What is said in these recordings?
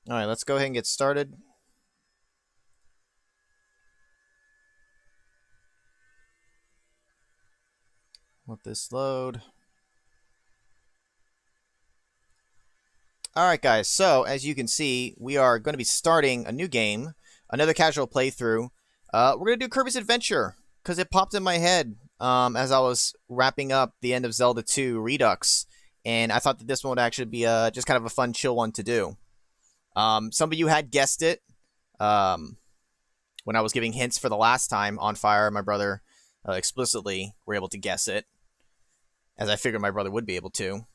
Alright, let's go ahead and get started. Let this load. Alright guys, so as you can see, we are going to be starting a new game, another casual playthrough. We're going to do Kirby's Adventure, because it popped in my head as I was wrapping up the end of Zelda 2 Redux, and I thought that this one would actually be just kind of a fun, chill one to do. Some of you had guessed it when I was giving hints for the last time. On Fire and my brother explicitly were able to guess it, as I figured my brother would be able to.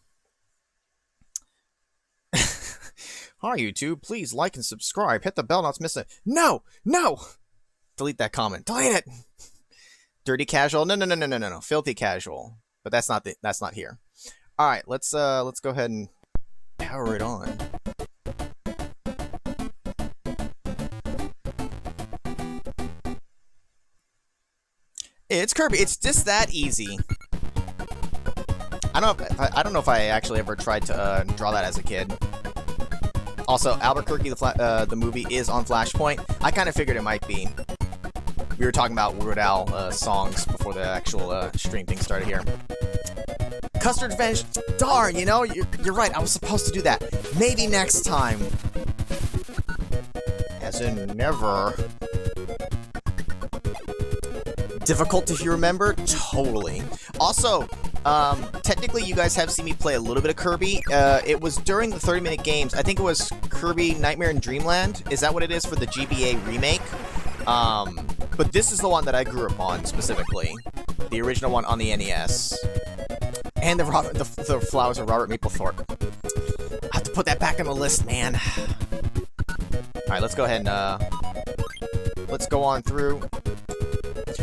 Hi, YouTube. Please like and subscribe. Hit the bell not to miss it. No! No! Delete that comment. Delete it! Dirty casual? No. Filthy casual. But that's not here. Alright, let's go ahead and power it on. It's Kirby. It's just that easy. I don't know if I actually ever tried to draw that as a kid. Also, Albuquerque, the movie, is on Flashpoint. I kind of figured it might be. We were talking about Weird Al songs before the actual stream thing started here. Custard Revenge. Darn, you know, you're right. I was supposed to do that. Maybe next time. As in never. Difficult if you remember? Totally. Also, technically you guys have seen me play a little bit of Kirby. It was during the 30-minute games. I think it was Kirby Nightmare in Dreamland. Is that what it is for the GBA remake? But this is the one that I grew up on, specifically. The original one on the NES. And the Flowers of Robert Mapplethorpe. I have to put that back on the list, man. Alright, let's go ahead and, let's go on through.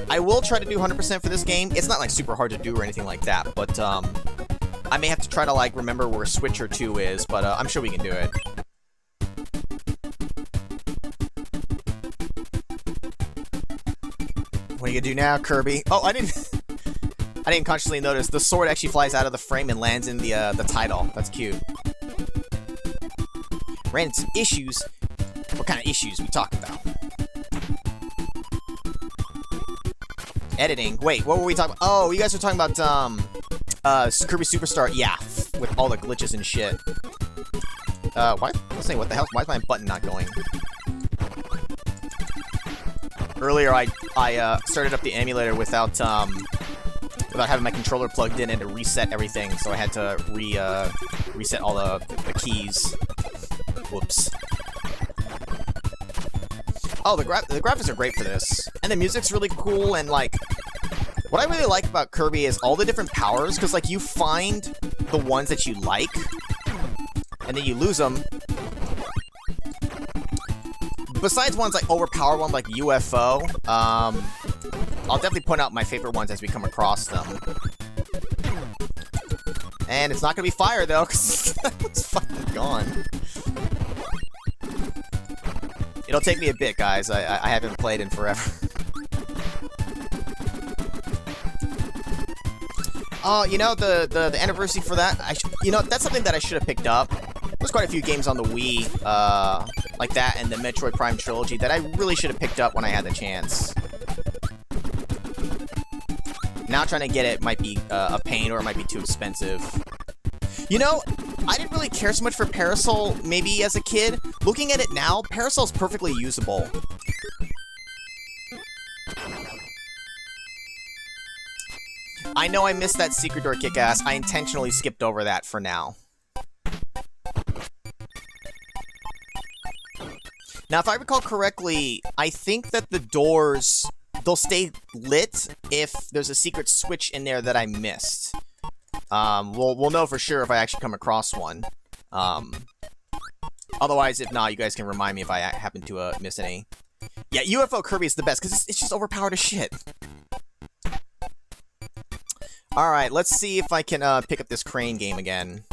I will try to do 100% for this game. It's not, like, super hard to do or anything like that, but, I may have to try to, like, remember where Switcher 2 is, but, I'm sure we can do it. What are you gonna do now, Kirby? Oh, I didn't consciously notice. The sword actually flies out of the frame and lands in the title. That's cute. Ran into some issues. What kind of issues we talking about? Editing. Wait, what were we talking about? Oh, you guys were talking about, Kirby Superstar. Yeah, with all the glitches and shit. Why? Let's see, what the hell? Why is my button not going? Earlier, I started up the emulator without having my controller plugged in and to reset everything, so I had to reset all the keys. Whoops. Oh, the graphics are great for this. And the music's really cool, and, like, what I really like about Kirby is all the different powers, because, like, you find the ones that you like, and then you lose them. Besides ones like overpowered one like UFO, I'll definitely point out my favorite ones as we come across them. And it's not gonna be fire, though, because that was fucking gone. It'll take me a bit, guys. I haven't played in forever. Oh, you know, the anniversary for that, you know, that's something that I should have picked up. There's quite a few games on the Wii, like that and the Metroid Prime trilogy that I really should have picked up when I had the chance. Now trying to get it might be a pain, or it might be too expensive. You know, I didn't really care so much for Parasol, maybe as a kid. Looking at it now, Parasol's perfectly usable. I know I missed that secret door kick-ass. I intentionally skipped over that for now. Now, if I recall correctly, I think that the doors, they'll stay lit if there's a secret switch in there that I missed. We'll know for sure if I actually come across one. Otherwise, if not, you guys can remind me if I happen to miss any. Yeah, UFO Kirby is the best, because it's just overpowered as shit. Alright, let's see if I can pick up this crane game again.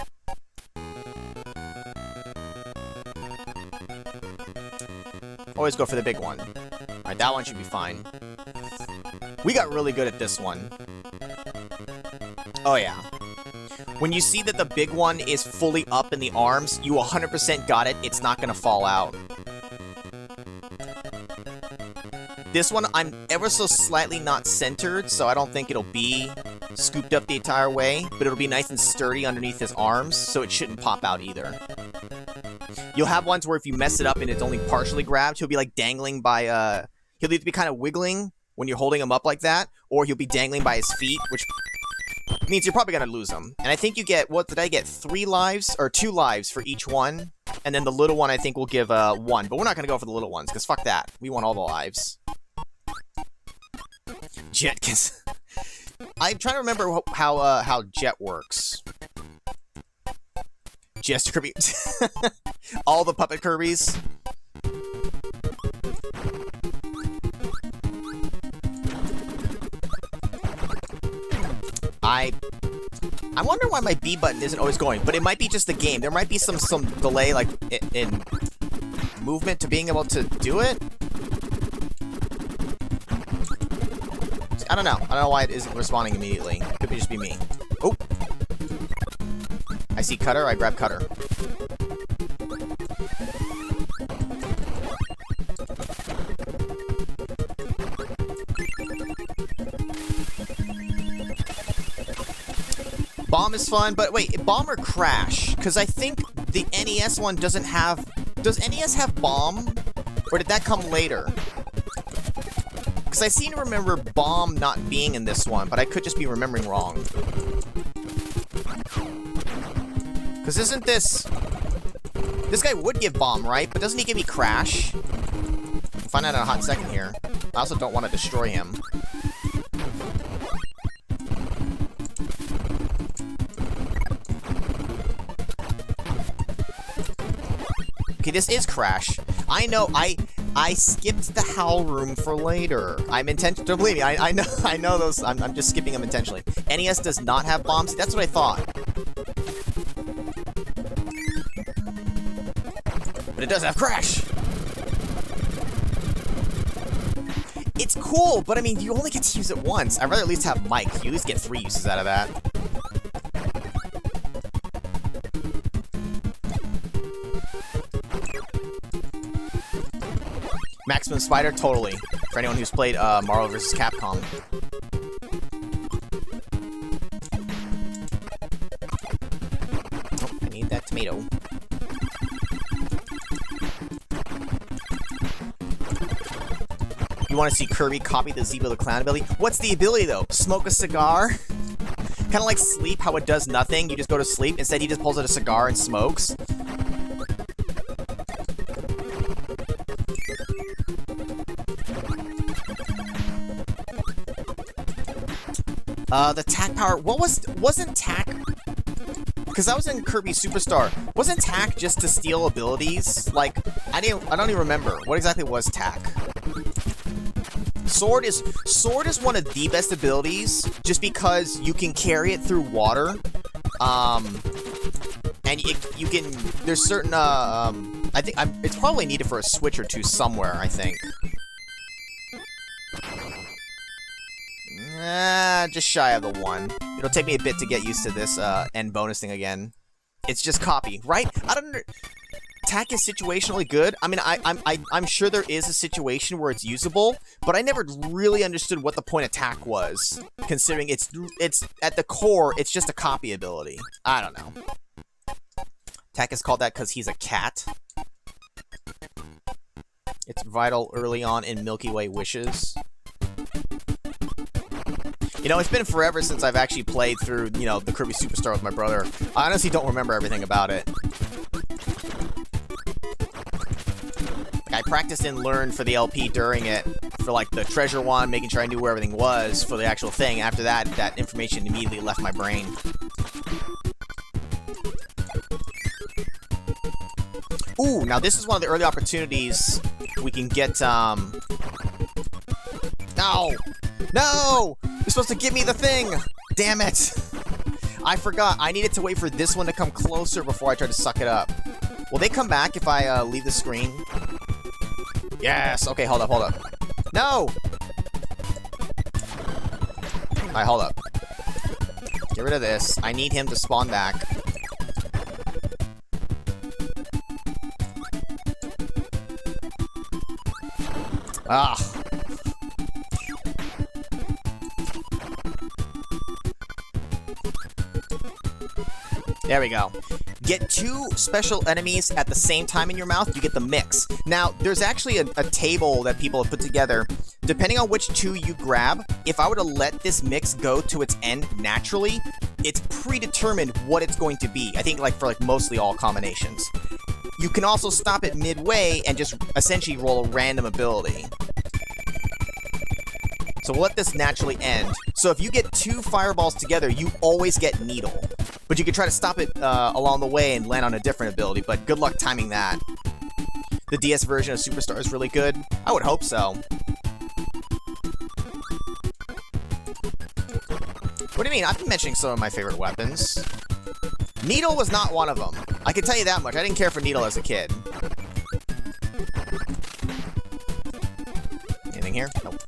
Always go for the big one. Alright, that one should be fine. We got really good at this one. Oh, yeah. When you see that the big one is fully up in the arms, you 100% got it. It's not going to fall out. This one, I'm ever so slightly not centered, so I don't think it'll be scooped up the entire way, but it'll be nice and sturdy underneath his arms, so it shouldn't pop out either. You'll have ones where if you mess it up and it's only partially grabbed, he'll be like dangling by, he'll either be kind of wiggling when you're holding him up like that, or he'll be dangling by his feet, which means you're probably going to lose him. And I think you get, what did I get, 3 lives, or 2 lives for each one, and then the little one I think will give 1, but we're not going to go for the little ones, because fuck that. We want all the lives. Jet, cause I'm trying to remember how Jet works. Jester Kirby. All the puppet Kirbys. I wonder why my B button isn't always going, but it might be just the game. There might be some delay, like, in movement to being able to do it. I don't know. I don't know why it isn't responding immediately. Could just be me. Oh! I see Cutter, I grab Cutter. Bomb is fun, but wait, Bomb or Crash? Because I think the NES one doesn't have... Does NES have Bomb? Or did that come later? Because I seem to remember Bomb not being in this one, but I could just be remembering wrong. Because isn't this... This guy would give Bomb, right? But doesn't he give me Crash? We'll find out in a hot second here. I also don't want to destroy him. Okay, this is Crash. I know, I skipped the Howl Room for later. I'm intentional. Don't believe me. I know those. I'm just skipping them intentionally. NES does not have bombs. That's what I thought. But it does have Crash. It's cool, but I mean, you only get to use it once. I'd rather at least have Mike. You at least get 3 uses out of that. Maximum Spider, totally. For anyone who's played Marvel vs. Capcom. Oh, I need that tomato. You want to see Kirby copy the Zebo the Clown ability? What's the ability, though? Smoke a cigar? Kind of like Sleep, how it does nothing. You just go to sleep. Instead, he just pulls out a cigar and smokes. The tack power, wasn't tack, because I was in Kirby Superstar, wasn't tack just to steal abilities? Like, I don't even remember. What exactly was tack? Sword is one of the best abilities, just because you can carry it through water, and you can, there's certain, I think, it's probably needed for a switch or two somewhere, I think. Just shy of the 1. It'll take me a bit to get used to this end bonus thing again. It's just copy, right? I don't know. Tack is situationally good. I mean, I'm sure there is a situation where it's usable, but I never really understood what the point of tack was, considering it's at the core, it's just a copy ability. I don't know. Tack is called that because he's a cat. It's vital early on in Milky Way wishes. You know, it's been forever since I've actually played through, you know, the Kirby Superstar with my brother. I honestly don't remember everything about it. Like, I practiced and learned for the LP during it, for like the treasure one, making sure I knew where everything was for the actual thing. After that, that information immediately left my brain. Ooh, now this is one of the early opportunities we can get, No! No! You're supposed to give me the thing! Damn it! I forgot. I needed to wait for this one to come closer before I try to suck it up. Will they come back if I leave the screen? Yes! Okay, hold up, hold up. No! Alright, hold up. Get rid of this. I need him to spawn back. Ah. There we go. Get 2 special enemies at the same time in your mouth, you get the mix. Now, there's actually a table that people have put together. Depending on which 2 you grab, if I were to let this mix go to its end naturally, it's predetermined what it's going to be. I think like for like mostly all combinations. You can also stop it midway and just essentially roll a random ability. So we'll let this naturally end. So if you get 2 fireballs together, you always get Needle. But you can try to stop it along the way and land on a different ability, but good luck timing that. The DS version of Superstar is really good? I would hope so. What do you mean? I've been mentioning some of my favorite weapons. Needle was not one of them. I can tell you that much. I didn't care for Needle as a kid. Anything here? Nope.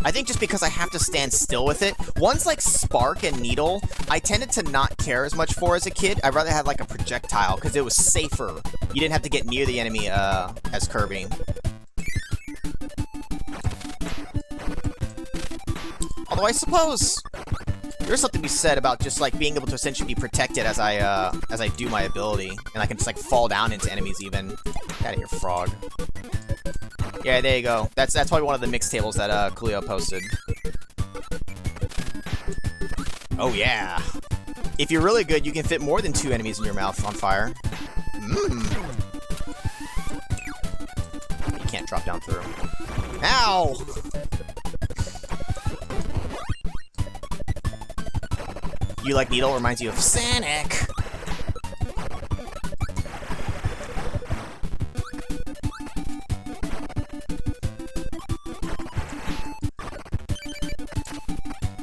I think just because I have to stand still with it. Ones like Spark and Needle, I tended to not care as much for as a kid. I'd rather have like a projectile because it was safer. You didn't have to get near the enemy as Kirby. Although I suppose there's something to be said about just like being able to essentially be protected as I do my ability, and I can just like fall down into enemies even. Get out of here, frog. Yeah, there you go. That's probably one of the mix tables that Coolio posted. Oh yeah. If you're really good, you can fit more than 2 enemies in your mouth on fire. Mmm. You can't drop down through. Ow! You like Needle? Reminds you of Sonic.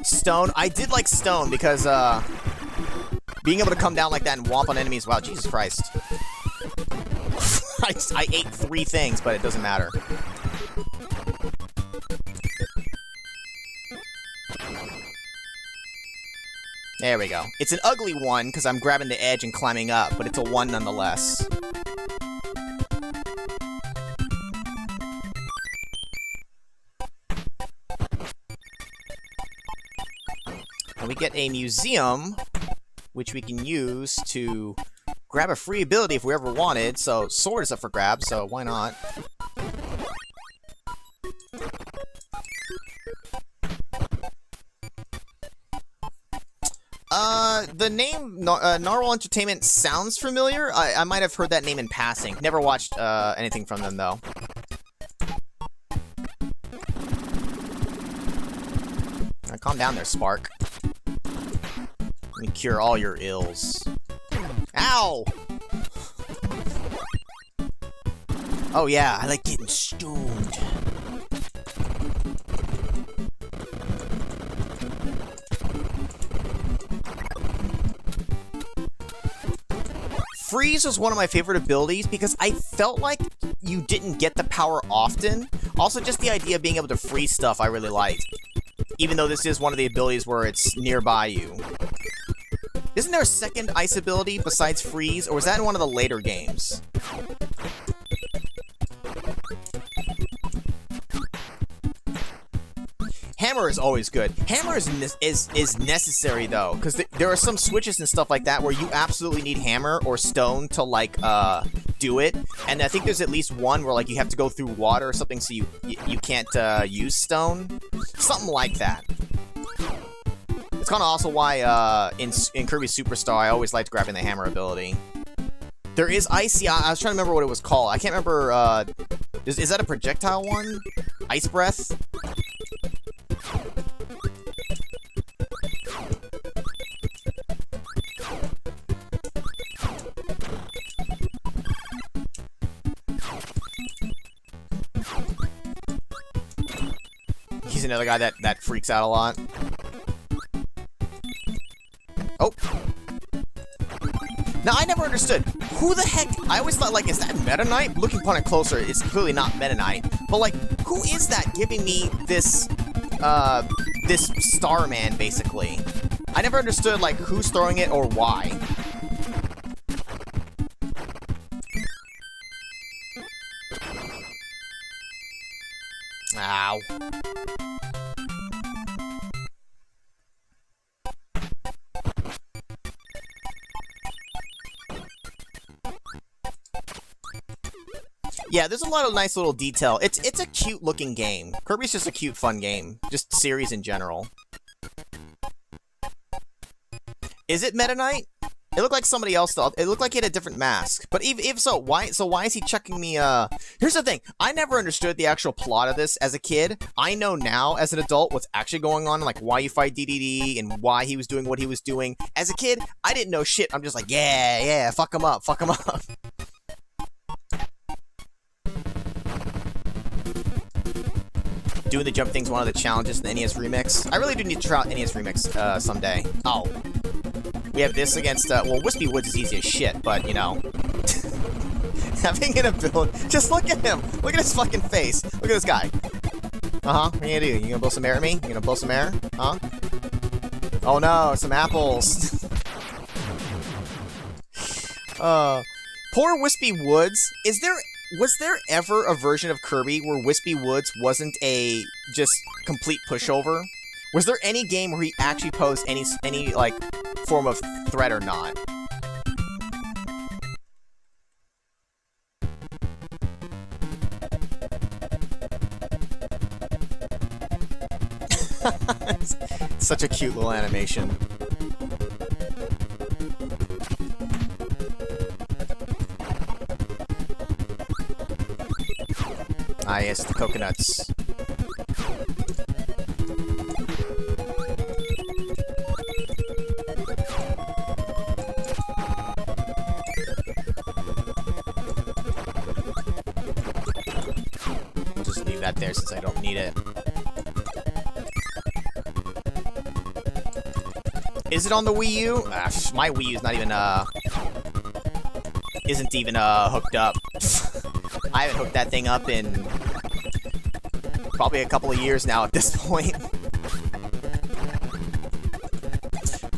Stone. I did like Stone because being able to come down like that and womp on enemies. Wow, Jesus Christ. I ate 3 things, but it doesn't matter. There we go. It's an ugly one because I'm grabbing the edge and climbing up, but it's a 1 nonetheless. And we get a museum, which we can use to grab a free ability if we ever wanted. So, sword is up for grabs, so why not? The name Narwhal Entertainment sounds familiar. I might have heard that name in passing. Never watched anything from them, though. Calm down there, Spark. Let me cure all your ills. Ow! Oh yeah, I like getting stoned. Freeze was one of my favorite abilities because I felt like you didn't get the power often. Also, just the idea of being able to freeze stuff I really liked. Even though this is one of the abilities where it's nearby you. Isn't there a second ice ability besides freeze, or was that in one of the later games? Hammer is always good. Hammer is necessary though, because there are some switches and stuff like that where you absolutely need hammer or stone to like do it. And I think there's at least one where like you have to go through water or something, so you can't use stone. Something like that. It's kind of also why in Kirby Superstar I always liked grabbing the hammer ability. There is ice. Yeah, I was trying to remember what it was called. I can't remember. Is that a projectile one? Ice breath. He's another guy that freaks out a lot. Oh. Now, I never understood, who the heck, I always thought, like, is that Meta Knight? Looking upon it closer, it's clearly not Meta Knight, but, like, who is that giving me this, this Starman, basically? I never understood, like, who's throwing it or why. Ow. Yeah, there's a lot of nice little detail. It's a cute looking game. Kirby's just a cute, fun game. Just series in general. Is it Meta Knight? It looked like somebody else though. It looked like he had a different mask. But if so, why is he chucking me Here's the thing. I never understood the actual plot of this as a kid. I know now as an adult what's actually going on, like why you fight DDD and why he was doing what he was doing. As a kid, I didn't know shit. I'm just like, yeah, fuck him up, fuck him up. Doing the jump thing's one of the challenges in the NES Remix. I really do need to try out NES Remix someday. Oh. We have this against, well, Wispy Woods is easy as shit, but, you know. Having an ability. Just look at him! Look at his fucking face! Look at this guy. Uh-huh. What are you gonna do? You gonna blow some air at me? You gonna blow some air? Huh? Oh no, some apples. Poor Wispy Woods. Was there ever a version of Kirby where Wispy Woods wasn't a just complete pushover? Was there any game where he actually posed any like form of threat or not? It's such a cute little animation. Ah, yes, the coconuts. I'll just leave that there since I don't need it. Is it on the Wii U? My Wii U's not even, isn't even, hooked up. I haven't hooked that thing up in probably a couple of years now at this point.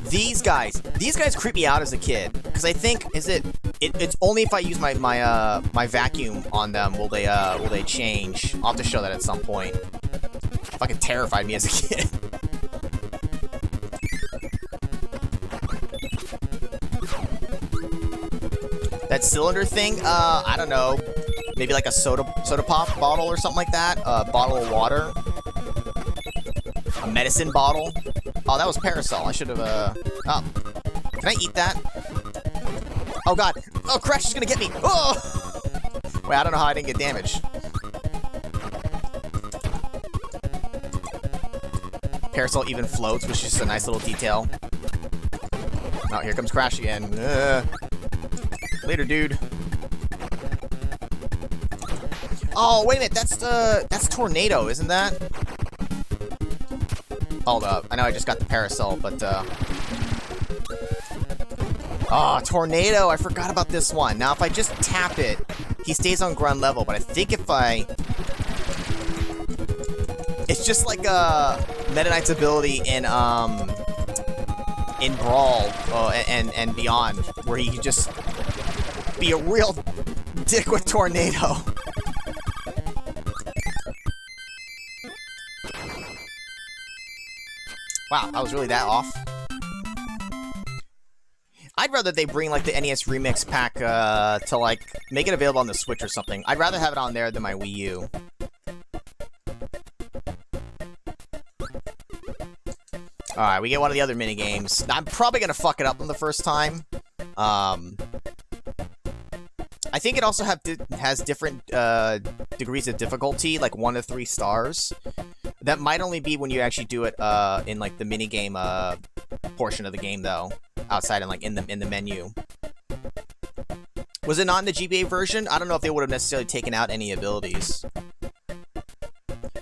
These guys creep me out as a kid. Because I think, it's only if I use my vacuum on them will they change. I'll have to show that at some point. Fucking terrified me as a kid. That cylinder thing, I don't know. Maybe like a soda pop bottle or something like that. A bottle of water. A medicine bottle. Oh, that was Parasol. I should have, oh. Can I eat that? Oh, God. Oh, Crash is gonna get me. Oh! Wait, I don't know how I didn't get damaged. Parasol even floats, which is just a nice little detail. Oh, here comes Crash again. Later, dude. Oh, wait a minute. That's Tornado, isn't that? Hold up. I know I just got the Parasol, but, oh, Tornado. I forgot about this one. Now, if I just tap it, he stays on ground level, but I think if I... It's just like, Meta Knight's ability in Brawl, and Beyond, where he can just be a real dick with Tornado. Wow, I was really that off. I'd rather they bring, like, the NES Remix pack, to, like, make it available on the Switch or something. I'd rather have it on there than my Wii U. Alright, we get one of the other minigames. I'm probably gonna fuck it up on the first time. I think it also has different, degrees of difficulty, like 1 to 3 stars. That might only be when you actually do it, in, like, the minigame, portion of the game, though. Outside and, like, in the menu. Was it not in the GBA version? I don't know if they would have necessarily taken out any abilities.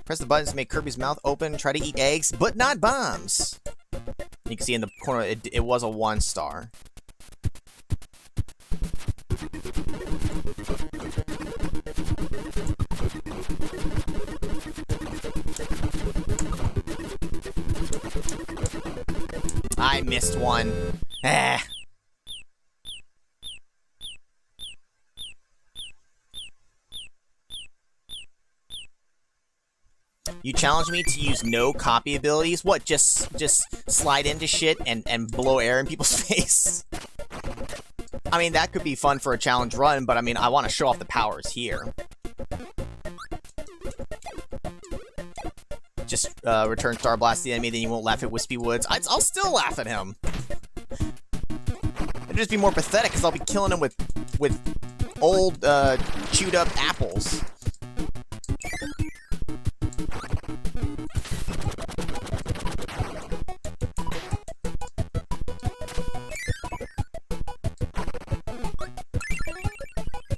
Press the buttons to make Kirby's mouth open, try to eat eggs, but not bombs! You can see in the corner, it was a 1 star. I missed one. Eh. You challenge me to use no copy abilities? What, just slide into shit and blow air in people's face? I mean, that could be fun for a challenge run, but I mean, I want to show off the powers here. Just return Star Blast to the enemy, then you won't laugh at Wispy Woods. I'll still laugh at him. It'd just be more pathetic, because I'll be killing him with old, chewed up apples.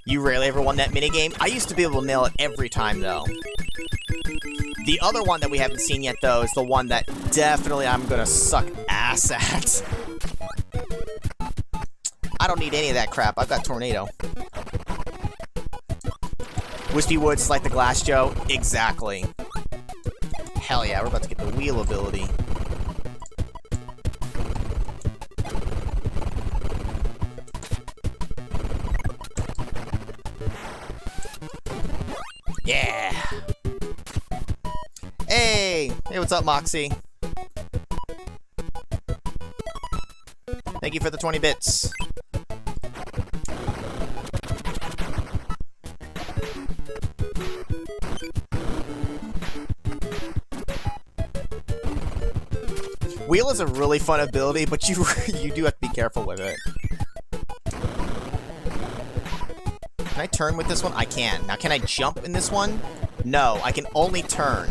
You rarely ever won that minigame? I used to be able to nail it every time, though. The other one that we haven't seen yet, though, is the one that definitely I'm gonna suck ass at. I don't need any of that crap. I've got Tornado. Wispy Woods is like the Glass Joe? Exactly. Hell yeah, we're about to get the wheel ability. Yeah! Hey! Hey, what's up, Moxie? Thank you for the 20 bits. Wheel is a really fun ability, but you do have to be careful with it. Can I turn with this one? I can. Now, can I jump in this one? No, I can only turn.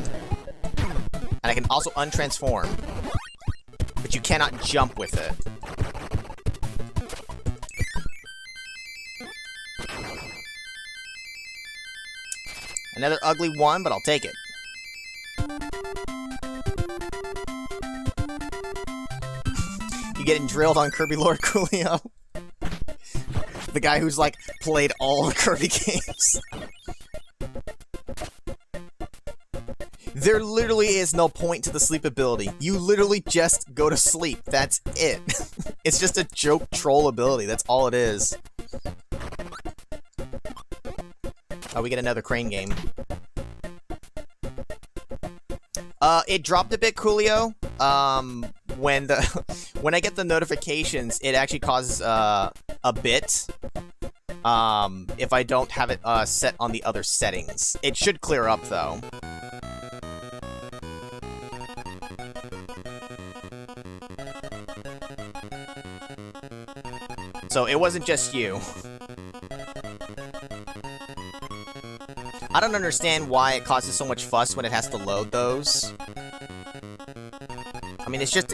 And I can also untransform. But you cannot jump with it. Another ugly one, but I'll take it. You getting drilled on Kirby Lord Coolio? The guy who's, like, played all the Kirby games. There literally is no point to the sleep ability. You literally just go to sleep. That's it. It's just a joke troll ability. That's all it is. Oh, we get another crane game. It dropped a bit, Coolio. When I get the notifications, it actually causes a bit. If I don't have it set on the other settings. It should clear up, though. So it wasn't just you. I don't understand why it causes so much fuss when it has to load those. I mean, it's just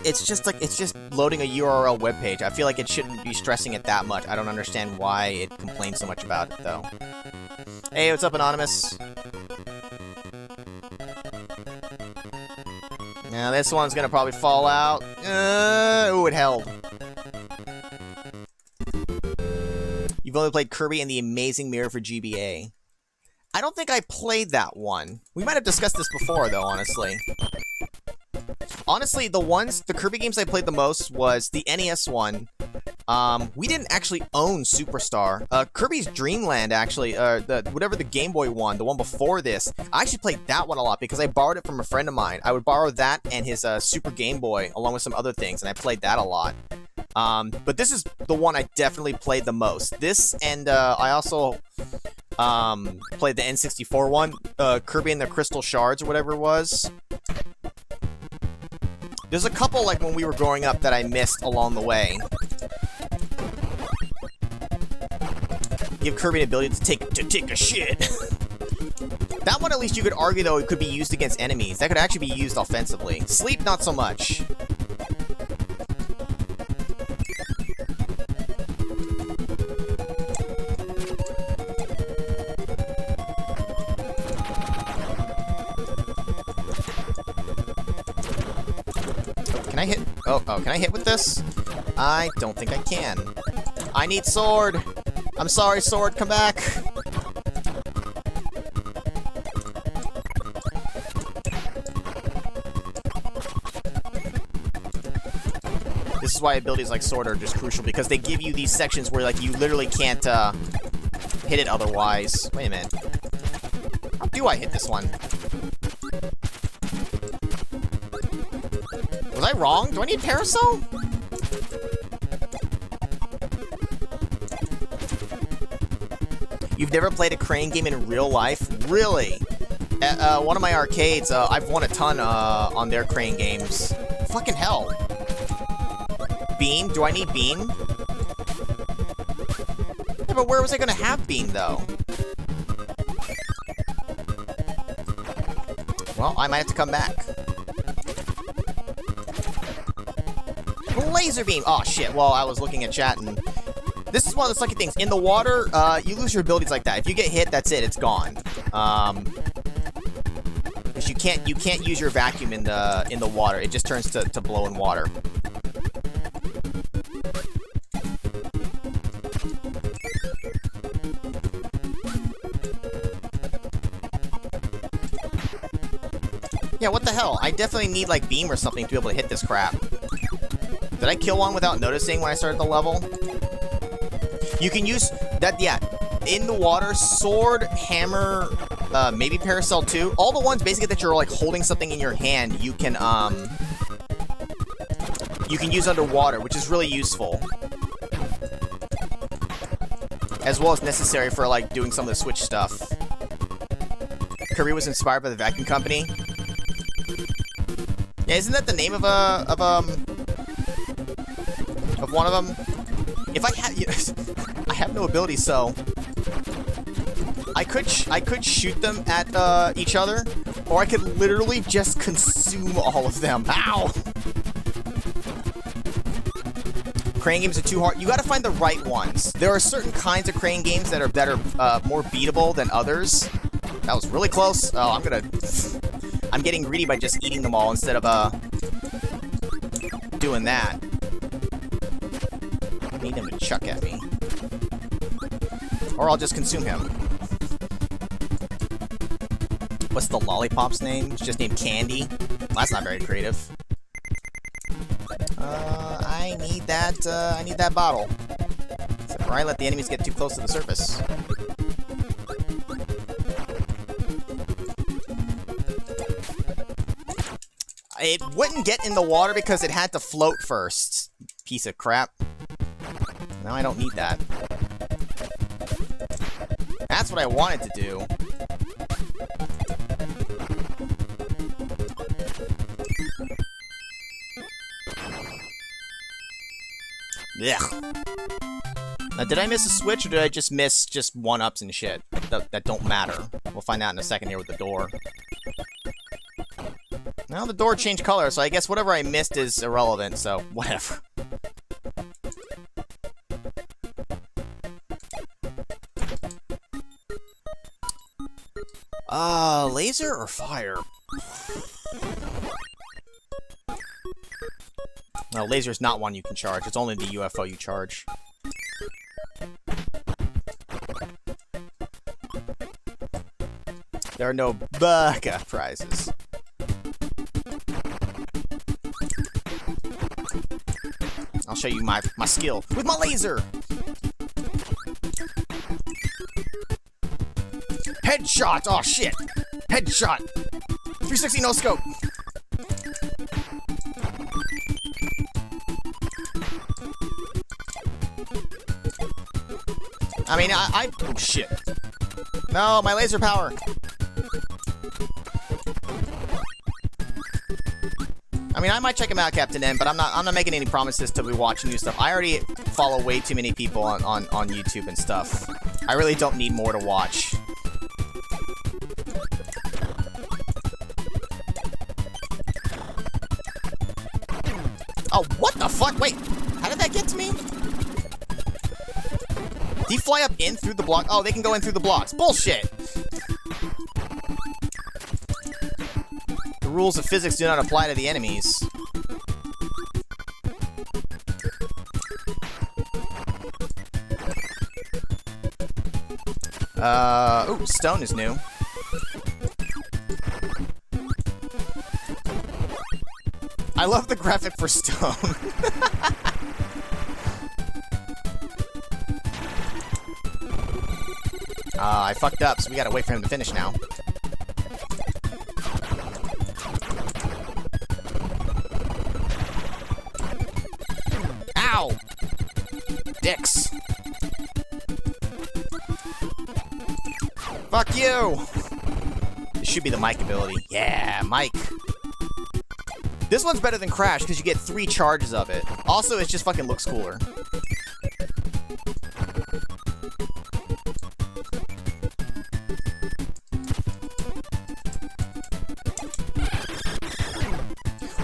loading a URL webpage. I feel like it shouldn't be stressing it that much. I don't understand why it complains so much about it, though. Hey, what's up, Anonymous? Now, this one's gonna probably fall out. Ooh, it held. You've only played Kirby and the Amazing Mirror for GBA. I don't think I played that one. We might have discussed this before, though, honestly. Honestly, the Kirby games I played the most was the NES one. We didn't actually own Superstar. Kirby's Dream Land, actually, whatever the Game Boy one, the one before this, I actually played that one a lot because I borrowed it from a friend of mine. I would borrow that and his Super Game Boy, along with some other things, and I played that a lot. But this is the one I definitely played the most. This, and I also played the N64 one, Kirby and the Crystal Shards, or whatever it was. There's a couple, like, when we were growing up that I missed along the way. Give Kirby an ability to take a shit. That one, at least you could argue, though, it could be used against enemies. That could actually be used offensively. Sleep, not so much. Can I hit? Oh, can I hit with this? I don't think I can. I need sword! I'm sorry, Sword, come back. This is why abilities like Sword are just crucial, because they give you these sections where, like, you literally can't, hit it otherwise. Wait a minute. How do I hit this one? Was I wrong? Do I need Parasol? You've never played a crane game in real life? Really? At one of my arcades, I've won a ton on their crane games. Fucking hell. Beam? Do I need beam? Yeah, but where was I gonna have beam, though? Well, I might have to come back. Laser beam! Oh, shit. Well, I was looking at chat, and this is one of the sucky things. In the water, you lose your abilities like that. If you get hit, that's it. It's gone. Because you can't use your vacuum in the water. It just turns to blow in water. Yeah, what the hell? I definitely need, like, beam or something to be able to hit this crap. Did I kill one without noticing when I started the level? You can use that, yeah, in the water, sword, hammer, maybe Parasol too. All the ones basically that you're, like, holding something in your hand, you can use underwater, which is really useful. As well as necessary for, like, doing some of the switch stuff. Kirby was inspired by the vacuum company. Yeah, isn't that the name of one of them? If I had, I have no ability, so I could shoot them at each other, or I could literally just consume all of them. Ow! Crane games are too hard. You gotta find the right ones. There are certain kinds of crane games that are more beatable than others. That was really close. Oh, I'm getting greedy by just eating them all instead of doing that. I need him to chuck at me. Or I'll just consume him. What's the lollipop's name? It's just named Candy. Well, that's not very creative. I need that bottle. Except for I let the enemies get too close to the surface. It wouldn't get in the water because it had to float first. Piece of crap. Now I don't need that. That's what I wanted to do. Ugh. Now, did I miss a switch, or did I just miss just one-ups and shit that don't matter? We'll find out in a second here with the door. Now the door changed color, so I guess whatever I missed is irrelevant, so whatever. Laser or fire? No, laser's not one you can charge. It's only the UFO you charge. There are no baka prizes. I'll show you my skill with my laser! Headshot! Oh shit! Headshot! 360 no scope! I mean, oh shit. No, my laser power! I mean, I might check him out, Captain N, but I'm not making any promises till we watch new stuff. I already follow way too many people on YouTube and stuff. I really don't need more to watch. Oh, what the fuck? Wait, how did that get to me? Did he fly up in through the block? Oh, they can go in through the blocks. Bullshit! The rules of physics do not apply to the enemies. Ooh, stone is new. I love the graphic for stone. I fucked up, so we gotta wait for him to finish now. Ow! Dicks. Fuck you! This should be the Mike ability. Yeah, Mike. This one's better than Crash because you get 3 charges of it. Also, it just fucking looks cooler.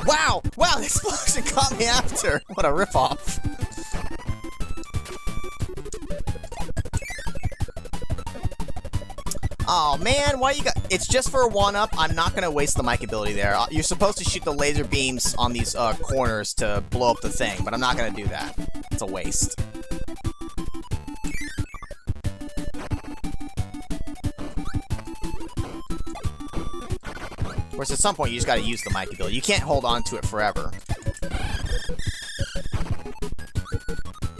Wow! Wow, the explosion caught me after! What a ripoff. Oh man, why you got... It's just for a 1-up. I'm not gonna waste the Mike ability there. You're supposed to shoot the laser beams on these corners to blow up the thing, but I'm not gonna do that. It's a waste. Of course, at some point you just gotta use the Mike ability. You can't hold on to it forever.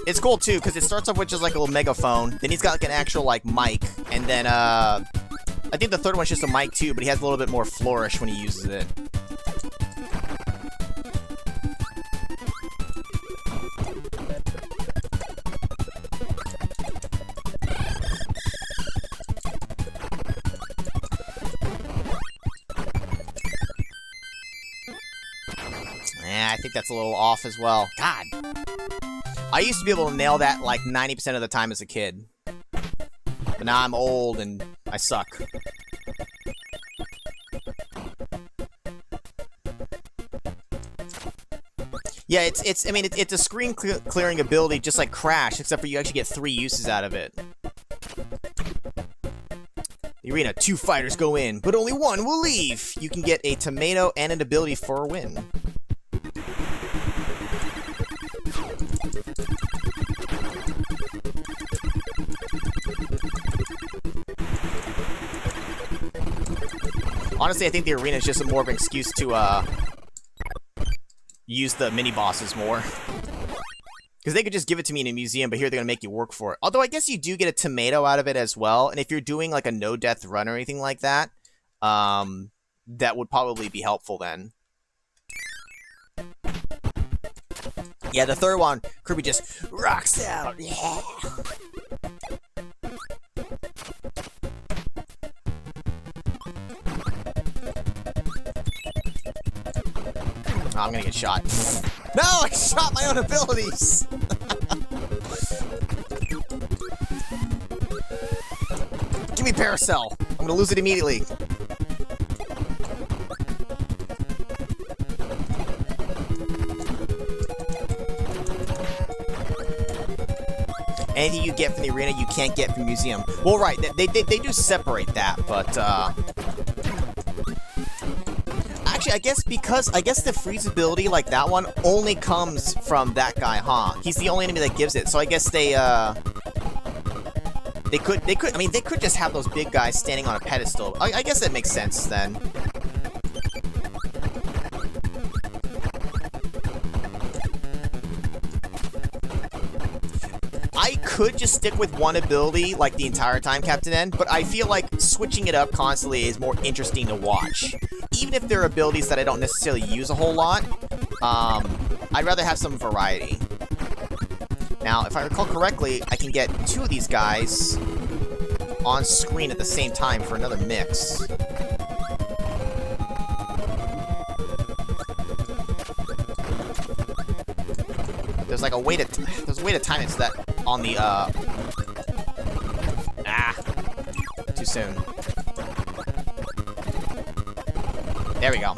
It's cool too, because it starts off with just like a little megaphone, then he's got like an actual like mic, and then I think the third one's just a mic too, but he has a little bit more flourish when he uses it. Yeah, I think that's a little off as well. God. I used to be able to nail that like 90% of the time as a kid. But now I'm old and I suck. Yeah, it's a screen clearing ability just like Crash, except for you actually get 3 uses out of it. The arena, 2 fighters go in, but only 1 will leave. You can get a tomato and an ability for a win. Honestly, I think the arena is just more of an excuse to use the mini-bosses more. Because they could just give it to me in a museum, but here they're going to make you work for it. Although I guess you do get a tomato out of it as well, and if you're doing like a no-death run or anything like that, that would probably be helpful then. Yeah, the third one, Kirby just rocks out, yeah! Oh, I'm gonna get shot. No, I shot my own abilities! Give me Paracel. I'm gonna lose it immediately. Anything you get from the arena, you can't get from the museum. Well, right, they do separate that, but, actually, I guess the freeze ability, like that one, only comes from that guy, huh? He's the only enemy that gives it, so I guess they could just have those big guys standing on a pedestal. I guess that makes sense, then. I could just stick with one ability, like, the entire time, Captain N, but I feel like switching it up constantly is more interesting to watch. Even if there are abilities that I don't necessarily use a whole lot, I'd rather have some variety. Now, if I recall correctly, I can get 2 of these guys on screen at the same time for another mix. There's like a way to time it so that on the too soon. There we go.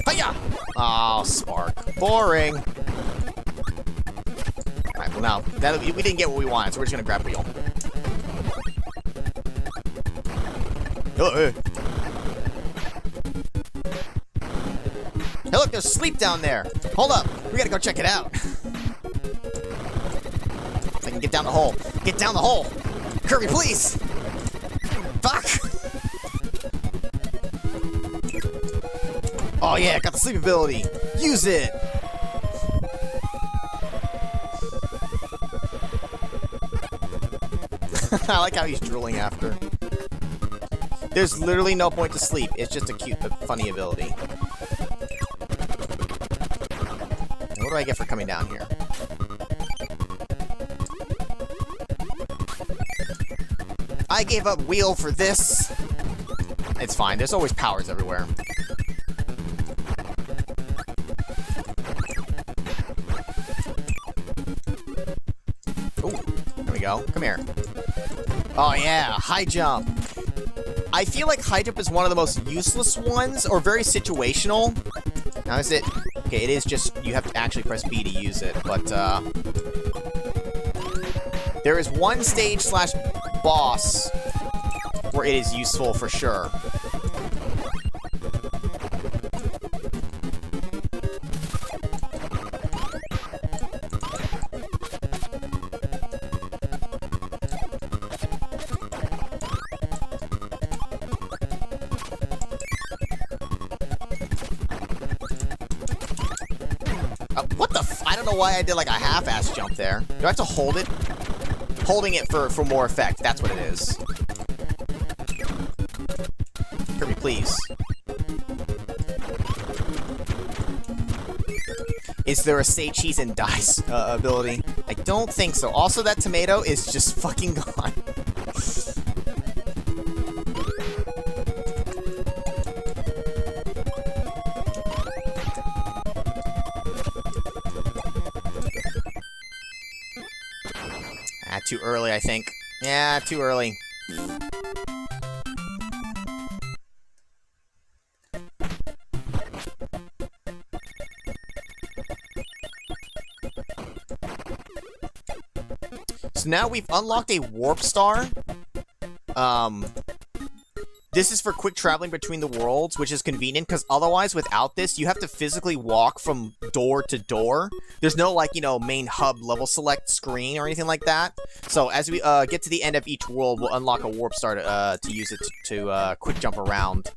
Hiya! Oh, Spark. Boring. Alright, well now, we didn't get what we wanted, so we're just gonna grab Wheel. Hey, look, there's sleep down there. Hold up, we gotta go check it out. If I can get down the hole. Get down the hole! Kirby, please! Fuck! Oh yeah, got the sleep ability. Use it! I like how he's drooling after. There's literally no point to sleep. It's just a cute, funny ability. What do I get for coming down here? I gave up wheel for this. It's fine. There's always powers everywhere. Ooh, there we go. Come here. Oh yeah, high jump. I feel like high jump is one of the most useless ones, or very situational. Now is it... Okay, it is just... You have to actually press B to use it, but there is one stage slash boss where it is useful for sure. What the f- I don't know why I did like a half-ass jump there. Do I have to hold it? Holding it for more effect. That's what it is. Kirby, please. Is there a say cheese and dice ability? I don't think so. Also, that tomato is just fucking gone. Too early, I think. Yeah, too early. So now we've unlocked a warp star. This is for quick traveling between the worlds, which is convenient, because otherwise, without this, you have to physically walk from door to door. There's no, like, you know, main hub level select screen or anything like that. So as we get to the end of each world, we'll unlock a warp star to use it to quick jump around.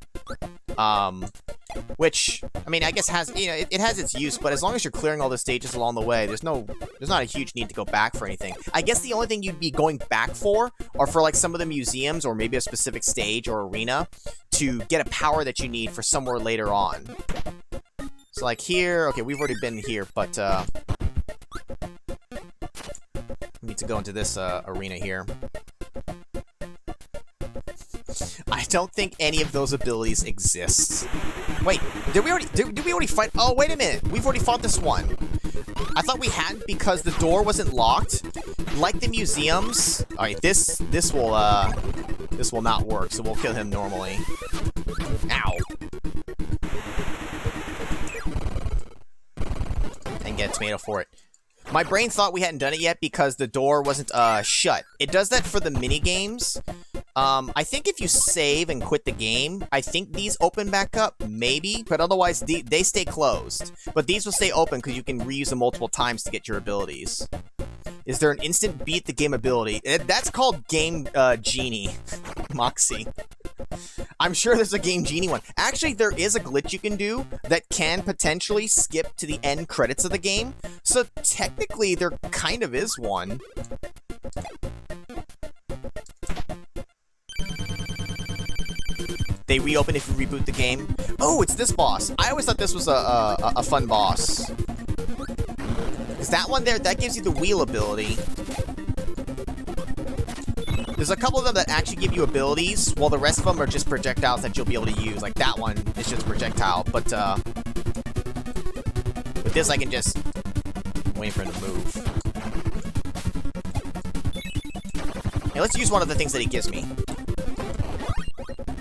Which, I mean, I guess has, you know, it has its use, but as long as you're clearing all the stages along the way, there's not a huge need to go back for anything. I guess the only thing you'd be going back for are for, like, some of the museums or maybe a specific stage or arena to get a power that you need for somewhere later on. So, like, here, okay, we've already been here, but, we need to go into this, arena here. I don't think any of those abilities exist. Wait, did we already fight? Oh, wait a minute. We've already fought this one. I thought we hadn't because the door wasn't locked. Like the museums. Alright, this will not work, so we'll kill him normally. Ow. And get a tomato for it. My brain thought we hadn't done it yet because the door wasn't, shut. It does that for the mini-games. I think if you save and quit the game, I think these open back up, maybe, but otherwise they stay closed. But these will stay open because you can reuse them multiple times to get your abilities. Is there an instant beat the game ability? That's called Game Genie, Moxie. I'm sure there's a Game Genie one. Actually, there is a glitch you can do that can potentially skip to the end credits of the game. So technically, there kind of is one. They reopen if you reboot the game. Oh, it's this boss. I always thought this was a fun boss. Is that one there? That gives you the wheel ability. There's a couple of them that actually give you abilities, while the rest of them are just projectiles that you'll be able to use. Like that one is just a projectile, but with this I can just wait for him to move. Hey, let's use one of the things that he gives me.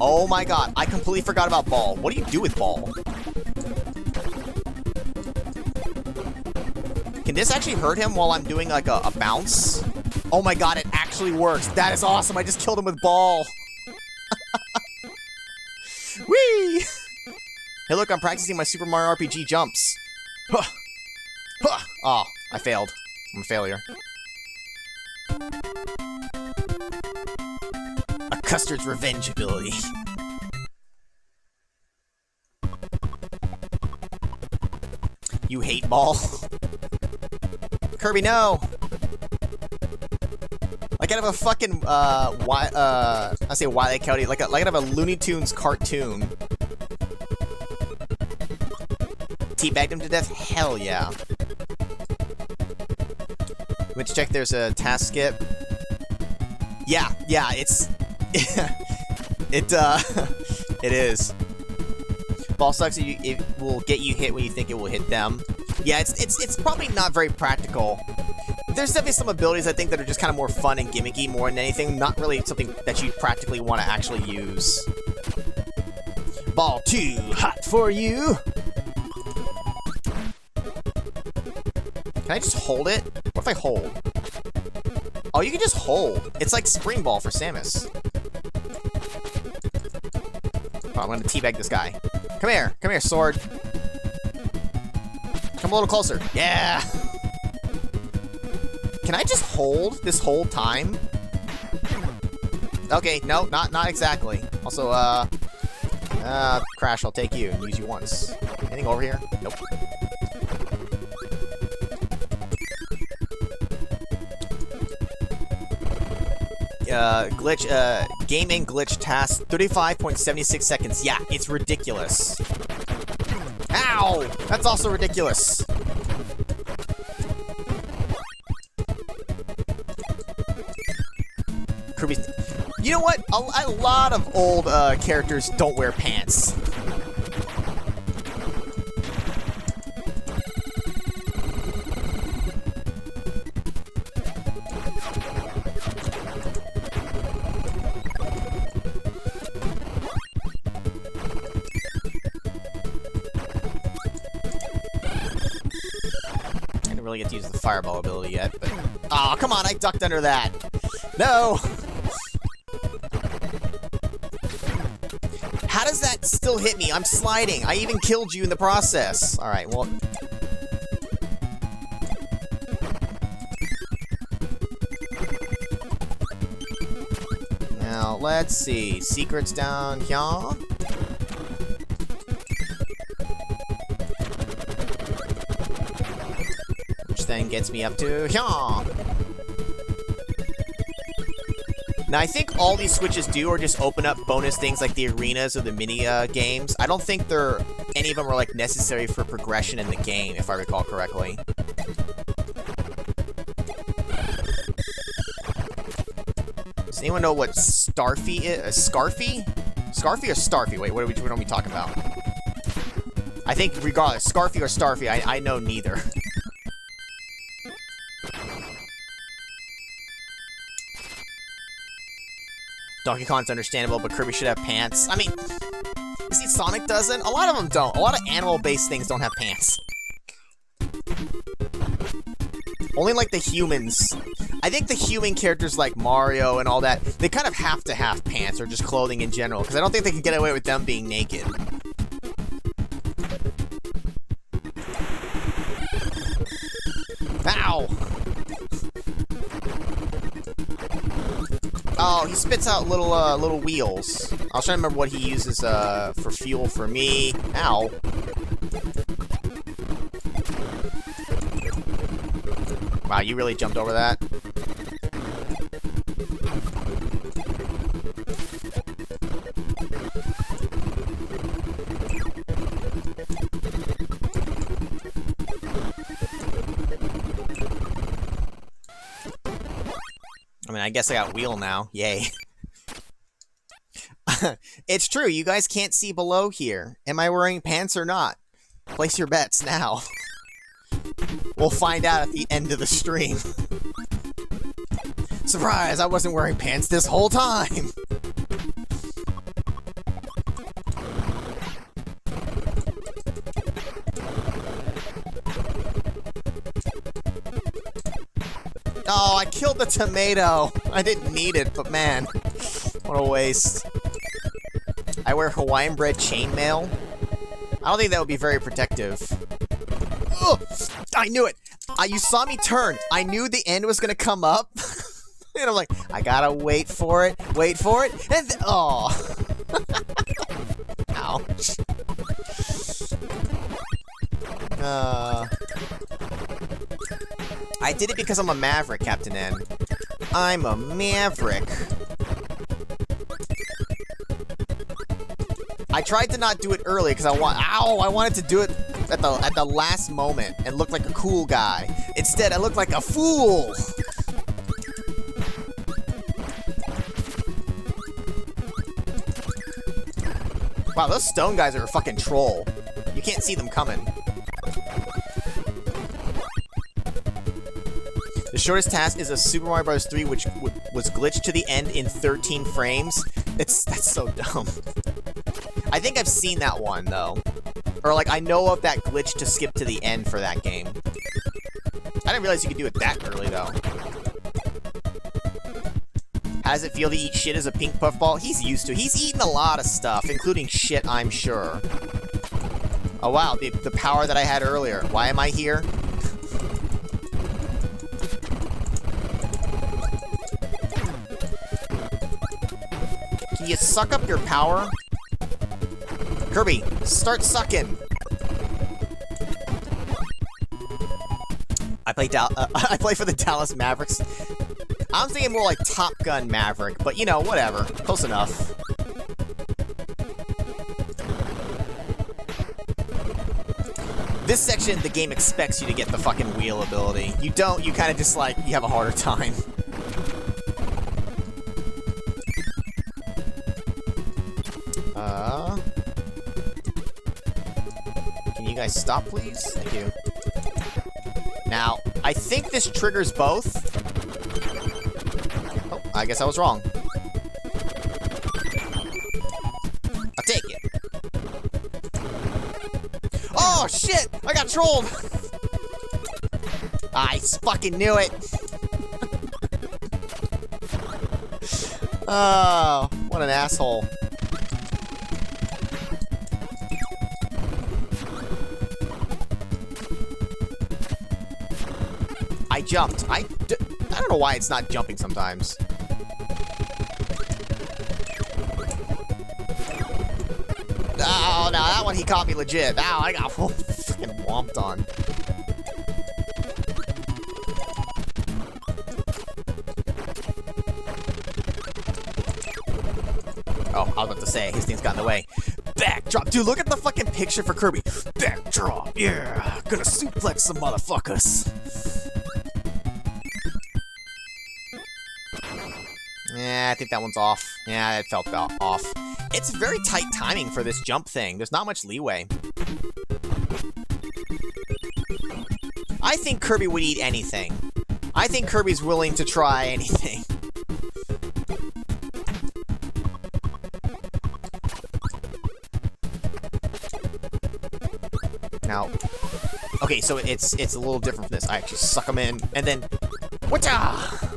Oh my god, I completely forgot about Ball. What do you do with Ball? Can this actually hurt him while I'm doing like a bounce? Oh my god, it actually works. That is awesome. I just killed him with Ball. Whee! Hey look, I'm practicing my Super Mario RPG jumps. Huh. Huh. Oh, I failed. I'm a failure. Custard's revenge ability. You hate ball. Kirby, no! Like out of a fucking, I say Wile E. Coyote, like out of a Looney Tunes cartoon. Teabagged him to death? Hell yeah. Let's check, there's a task skip. Yeah, it's... it is. Ball sucks, it will get you hit when you think it will hit them. Yeah, it's probably not very practical. There's definitely some abilities, I think, that are just kind of more fun and gimmicky more than anything. Not really something that you practically want to actually use. Ball too hot for you! Can I just hold it? What if I hold? Oh, you can just hold. It's like Spring Ball for Samus. Oh, I'm gonna teabag this guy. Come here, sword. Come a little closer. Yeah! Can I just hold this whole time? Okay, no, not exactly. Also, Crash, I'll take you and use you once. Anything over here? Nope. Glitch, gaming glitch task, 35.76 seconds. Yeah, it's ridiculous. Ow! That's also ridiculous. Kirby's... You know what? A lot of old characters don't wear pants. I didn't really get to use the fireball ability yet, but... Aw, come on, I ducked under that! No! How does that still hit me? I'm sliding. I even killed you in the process. Alright, well... Now, let's see. Secrets down here. Which then gets me up to here. Now, I think all these switches do are just open up bonus things like the arenas or the mini games. I don't think any of them are like necessary for progression in the game, if I recall correctly. Does anyone know what Starfy is? Scarfy? Scarfy or Starfy? Wait, what are we talking about? I think regardless, Scarfy or Starfy, I know neither. Donkey Kong's understandable, but Kirby should have pants. I mean, you see Sonic doesn't? A lot of them don't. A lot of animal-based things don't have pants. Only like the humans. I think the human characters like Mario and all that, they kind of have to have pants or just clothing in general, because I don't think they can get away with them being naked. Ow! Oh, he spits out little wheels. I was trying to remember what he uses for fuel for me. Ow. Wow, you really jumped over that. I mean, I guess I got wheel now. Yay. It's true, you guys can't see below here. Am I wearing pants or not? Place your bets now. We'll find out at the end of the stream. Surprise, I wasn't wearing pants this whole time! Oh, I killed the tomato! I didn't need it, but man, what a waste. I wear Hawaiian bread chainmail. I don't think that would be very protective. Ugh! I knew it! You saw me turn. I knew the end was gonna come up. And I'm like, I gotta wait for it, and oh. Ouch. I did it because I'm a maverick, Captain N. I'm a maverick. I tried to not do it early because I wanted to do it at the last moment and look like a cool guy. Instead, I looked like a fool. Wow, those stone guys are a fucking troll. You can't see them coming. The shortest task is a Super Mario Bros. 3, which was glitched to the end in 13 frames. That's so dumb. I think I've seen that one, though. Or, like, I know of that glitch to skip to the end for that game. I didn't realize you could do it that early, though. How does it feel to eat shit as a pink puffball? He's used to it. He's eaten a lot of stuff, including shit, I'm sure. Oh, wow, the power that I had earlier. Why am I here? Can you suck up your power? Kirby, start sucking. I play for the Dallas Mavericks. I'm thinking more like Top Gun Maverick, but you know, whatever. Close enough. This section, the game expects you to get the fucking wheel ability. You don't, you kind of just like, you have a harder time. Can you guys stop, please? Thank you. Now, I think this triggers both. Oh, I guess I was wrong. I'll take it. Oh, shit! I got trolled! I fucking knew it! Oh, what an asshole. I jumped. I don't know why it's not jumping sometimes. Oh, no, that one he caught me legit. Ow, I got fucking whomped on. Oh, I was about to say, his thing's got in the way. Backdrop. Dude, look at the fucking picture for Kirby. Backdrop. Yeah. Gonna suplex some motherfuckers. Yeah, I think that one's off. Yeah, it felt off. It's very tight timing for this jump thing. There's not much leeway. I think Kirby would eat anything. I think Kirby's willing to try anything. Now, okay, so it's a little different from this. I actually suck them in, and then, whatcha?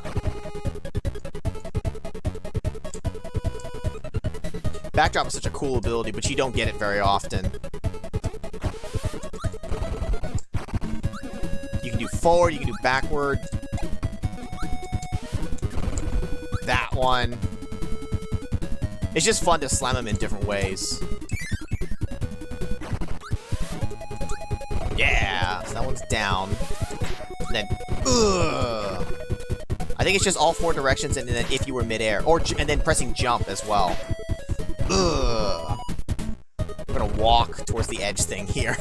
Backdrop is such a cool ability, but you don't get it very often. You can do forward, you can do backward. That one. It's just fun to slam them in different ways. Yeah, so that one's down. And then, ugh. I think it's just all four directions, and then if you were midair, and then pressing jump as well. Ugh. I'm gonna walk towards the edge thing here.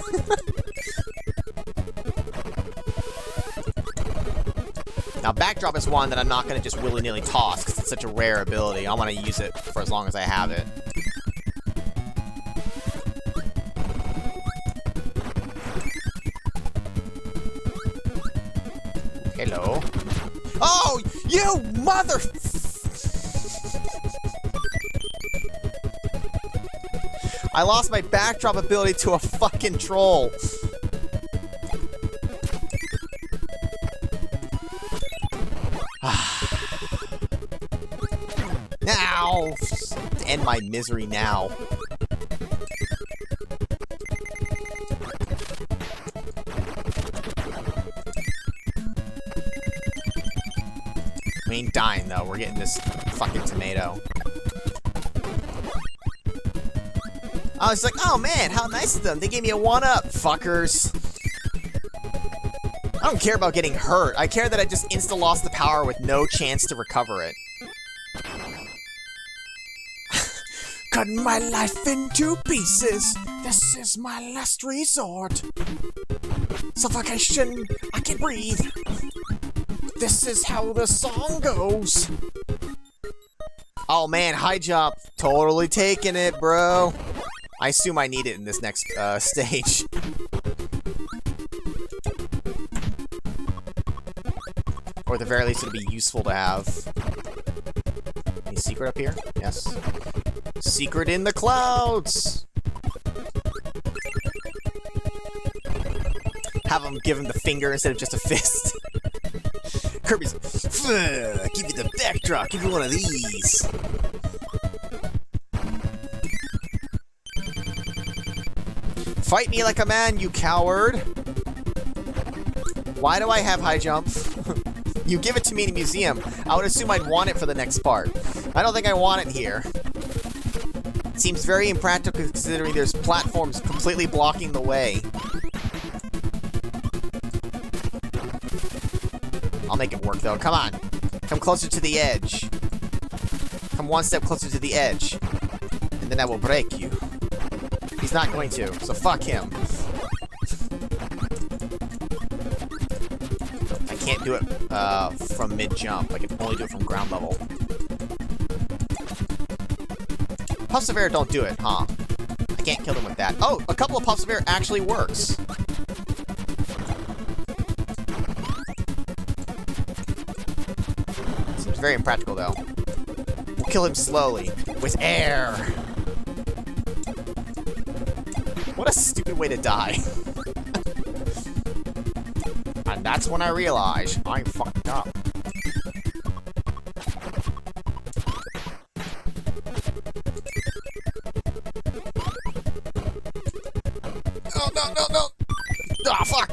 Now, backdrop is one that I'm not gonna just willy-nilly toss, because it's such a rare ability. I want to use it for as long as I have it. Hello. Oh, you mother... I lost my backdrop ability to a fucking troll. Now, to end my misery now. We ain't dying, though. We're getting this fucking tomato. I was like, oh man, how nice of them. They gave me a 1-up, fuckers. I don't care about getting hurt. I care that I just insta-lost the power with no chance to recover it. Cut my life into pieces. This is my last resort. Suffocation. I can't breathe. This is how the song goes. Oh man, high jump. Totally taking it, bro. I assume I need it in this next stage. Or at the very least, it'll be useful to have. Any secret up here? Yes. Secret in the clouds! Have him give him the finger instead of just a fist. Kirby's like, give you the backdrop, give you one of these. Fight me like a man, you coward! Why do I have high jump? You give it to me in a museum. I would assume I'd want it for the next part. I don't think I want it here. It seems very impractical considering there's platforms completely blocking the way. I'll make it work though. Come on. Come closer to the edge. Come one step closer to the edge. And then I will break you. He's not going to, so fuck him. I can't do it from mid-jump. I can only do it from ground level. Puffs of air don't do it, huh? I can't kill them with that. Oh, a couple of puffs of air actually works. Seems very impractical, though. We'll kill him slowly, with air. What a stupid way to die. And that's when I realized I'm fucked up. Oh, no, no, no! Ah, fuck!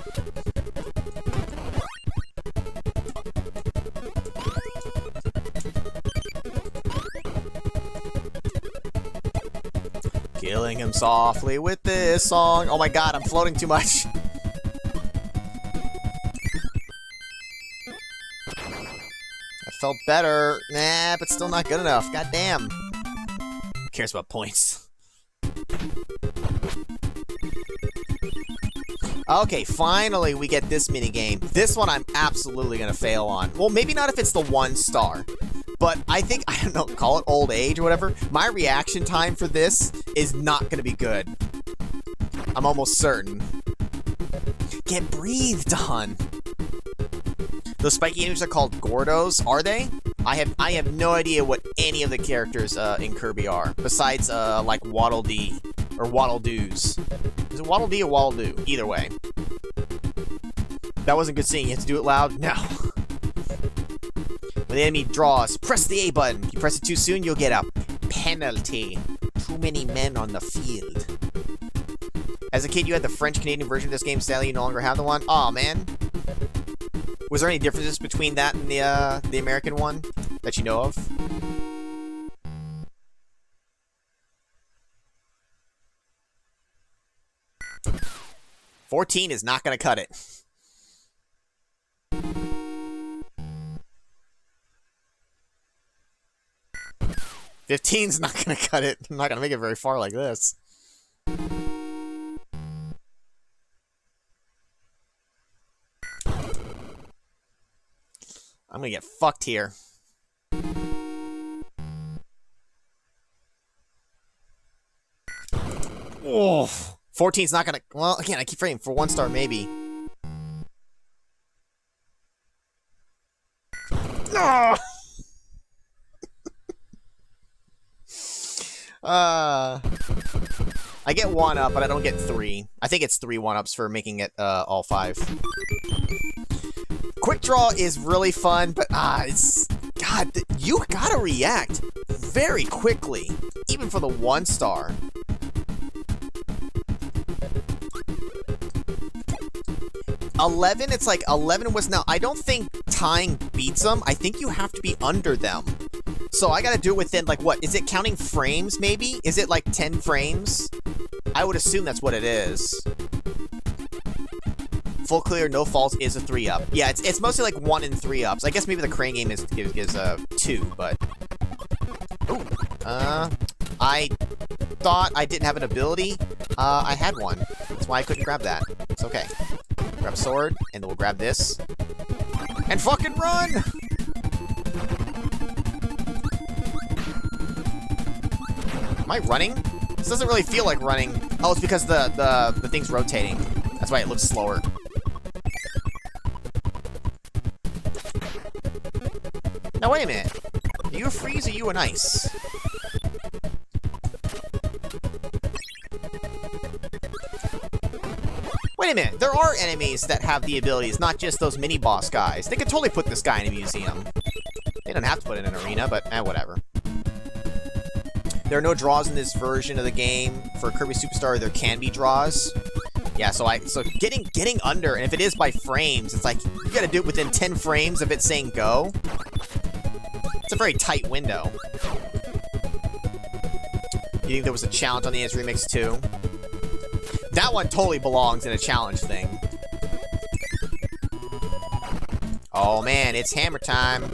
Killing him softly with this song. Oh my god, I'm floating too much. I felt better. Nah, but still not good enough. God damn. Who cares about points? Okay, finally we get this minigame. This one I'm absolutely gonna fail on. Well, maybe not if it's the 1 star. But I think, I don't know, call it old age or whatever. My reaction time for this is not gonna be good. I'm almost certain. Get breathed on. Those spiky enemies are called Gordos, are they? I have no idea what any of the characters in Kirby are, besides like Waddle Dee or Waddle Doos. Is it Waddle Dee or Waddle Doo? Either way. That wasn't good seeing. You have to do it loud? No. When the enemy draws, press the A button. If you press it too soon, you'll get a penalty. Too many men on the field. As a kid, you had the French-Canadian version of this game. Sadly, you no longer have the one. Aw, man. Was there any differences between that and the American one that you know of? $14 is not gonna cut it. $15's not gonna cut it. I'm not gonna make it very far like this. I'm gonna get fucked here. Oh, 14's not gonna. Well, again, I keep framing for 1 star, maybe. No. I get 1 up, but I don't get 3. I think it's 3 1-ups for making it all 5. Quick draw is really fun, but it's God. You gotta react very quickly, even for the 1 star. $11. It's like $11 was now. I don't think tying beats them, I think you have to be under them. So I gotta do it within, like, what? Is it counting frames, maybe? Is it, like, 10 frames? I would assume that's what it is. Full clear, no falls is a 3-up. Yeah, it's mostly, like, 1 and 3-ups. I guess maybe the crane game is 2, but... Ooh. I thought I didn't have an ability. I had one. That's why I couldn't grab that. It's okay. Grab sword, and then we'll grab this. And fucking run! Am I running? This doesn't really feel like running. Oh, it's because the thing's rotating. That's why it looks slower. Now wait a minute. Are you a freeze or you an ice? Wait a minute. There are enemies that have the abilities, not just those mini-boss guys. They could totally put this guy in a museum. They don't have to put it in an arena, but whatever. There are no draws in this version of the game. For Kirby Superstar, there can be draws. Yeah, so getting under, and if it is by frames, it's like, you gotta do it within 10 frames of it saying go. It's a very tight window. You think there was a challenge on the NES Remix too? That one totally belongs in a challenge thing. Oh man, it's hammer time.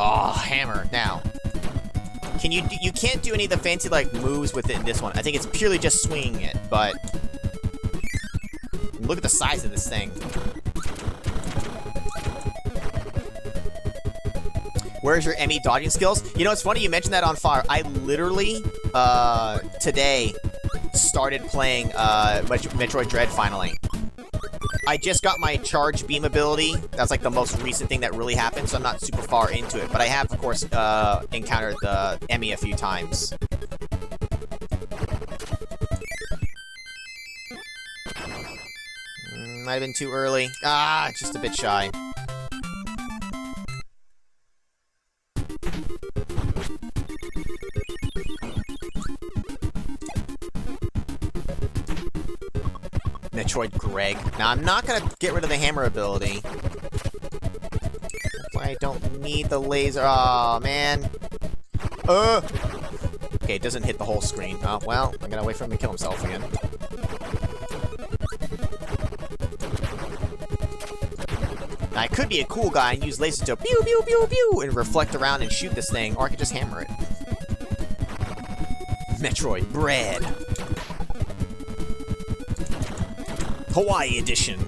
Oh, hammer. Now, you can't do any of the fancy, like, moves with it in this one. I think it's purely just swinging it, but... Look at the size of this thing. Where's your ME dodging skills? You know, it's funny you mentioned that on Fire. I literally, today, started playing, Metroid Dread, finally. I just got my charge beam ability. That's like the most recent thing that really happened, so I'm not super far into it. But I have, of course, encountered the Emmy a few times. Might have been too early. Ah, just a bit shy. Metroid Greg. Now, I'm not gonna get rid of the hammer ability. I don't need the laser. Aw, man. Okay, it doesn't hit the whole screen. Oh, well, I'm gonna wait for him to kill himself again. Now, I could be a cool guy and use lasers to pew, pew, pew, pew, and reflect around and shoot this thing, or I could just hammer it. Metroid Bread. Hawaii edition.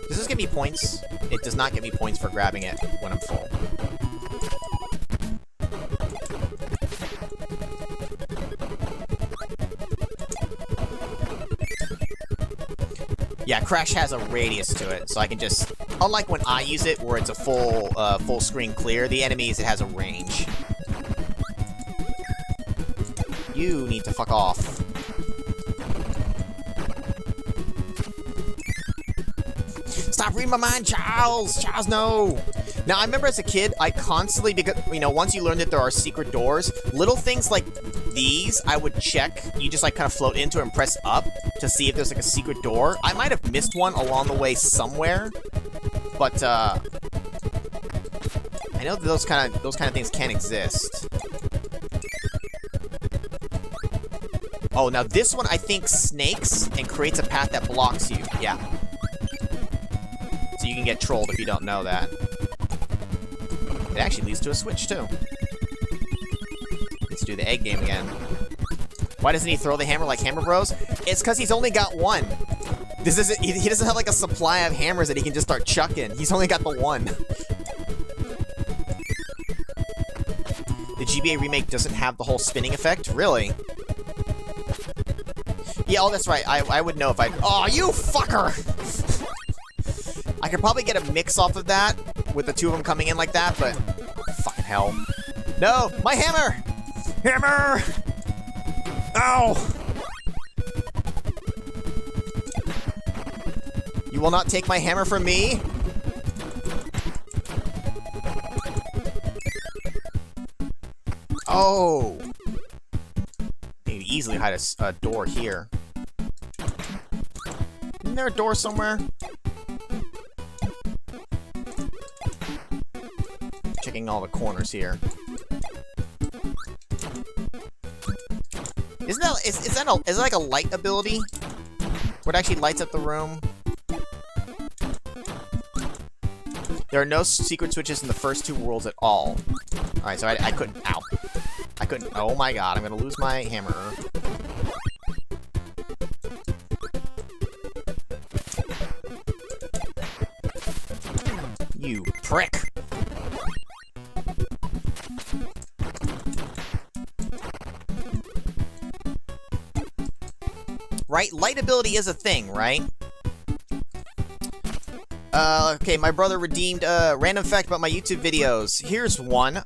Does this give me points? It does not give me points for grabbing it when I'm full. Yeah, Crash has a radius to it, so I can just... Unlike when I use it, where it's a full screen clear, the enemies, it has a range. You need to fuck off. Stop reading my mind, Charles! Charles, no! Now, I remember as a kid, I constantly, because, you know, once you learn that there are secret doors, little things like these, I would check. You just, like, kind of float into it and press up to see if there's, like, a secret door. I might have missed one along the way somewhere, but, I know that those kind of things can exist. Oh, now this one, I think, snakes and creates a path that blocks you. Yeah. So you can get trolled if you don't know that. It actually leads to a switch, too. Let's do the egg game again. Why doesn't he throw the hammer like Hammer Bros? It's because he's only got one. This isn't, he doesn't have like a supply of hammers that he can just start chucking. He's only got the one. The GBA remake doesn't have the whole spinning effect? Really? Yeah, oh, that's right. I would know if I... Oh, you fucker! I could probably get a mix off of that with the two of them coming in like that, but... Fucking hell. No! My hammer! Hammer! Ow! You will not take my hammer from me. Oh! You can easily hide a door here. Isn't there a door somewhere? Checking all the corners here. Is that like a light ability? Where it actually lights up the room? There are no secret switches in the first 2 worlds at all. Alright, so I couldn't... Ow. I couldn't... Oh my god, I'm gonna lose my hammer. You prick! Right? Light ability is a thing, right? Okay, my brother redeemed random fact about my YouTube videos. Here's one.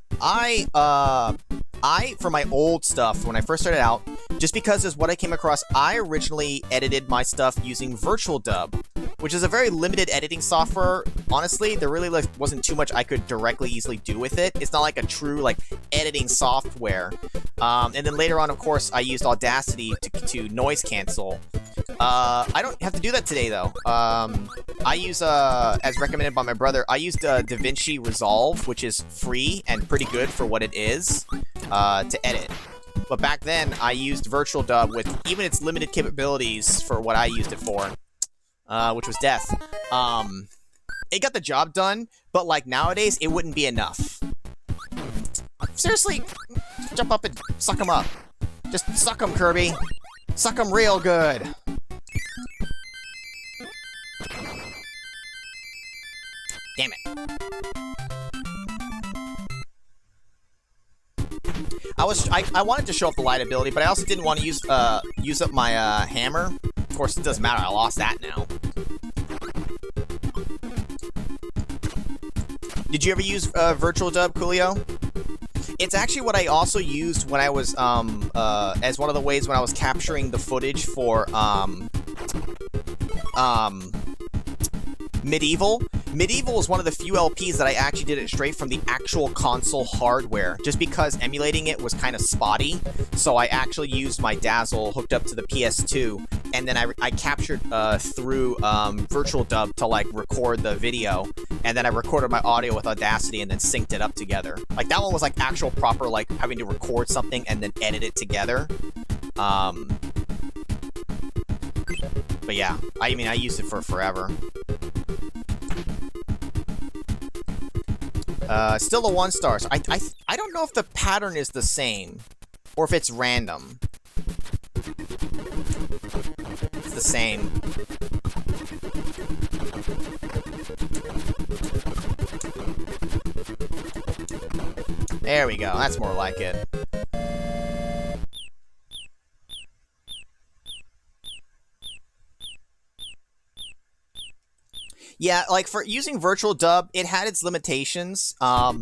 For my old stuff, when I first started out, just because is what I came across, I originally edited my stuff using Virtual Dub, which is a very limited editing software. Honestly, there really wasn't too much I could directly easily do with it. It's not like a true editing software. And then later on, of course, I used Audacity to noise cancel. I don't have to do that today, though. I use, as recommended by my brother, I used DaVinci Resolve, which is free and pretty good for what it is, to edit. But back then, I used Virtual Dub with even its limited capabilities for what I used it for, which was death. It got the job done, but nowadays, it wouldn't be enough. Seriously, jump up and suck him up. Just suck him, Kirby. Suck him real good. Damn it. I wanted to show off the light ability, but I also didn't want to use up my hammer. Of course, it doesn't matter. I lost that now. Did you ever use Virtual Dub, Coolio? It's actually what I also used when I was as one of the ways when I was capturing the footage for Medieval. Medieval is one of the few LPs that I actually did it straight from the actual console hardware, just because emulating it was kind of spotty. So I actually used my Dazzle hooked up to the PS2, and then I captured through Virtual Dub to record the video, and then I recorded my audio with Audacity and then synced it up together. That one was actual proper having to record something and then edit it together. But yeah, I mean I used it for forever. Still a 1 star. So I don't know if the pattern is the same, or if it's random. It's the same. There we go. That's more like it. Yeah, for using Virtual Dub, it had its limitations. I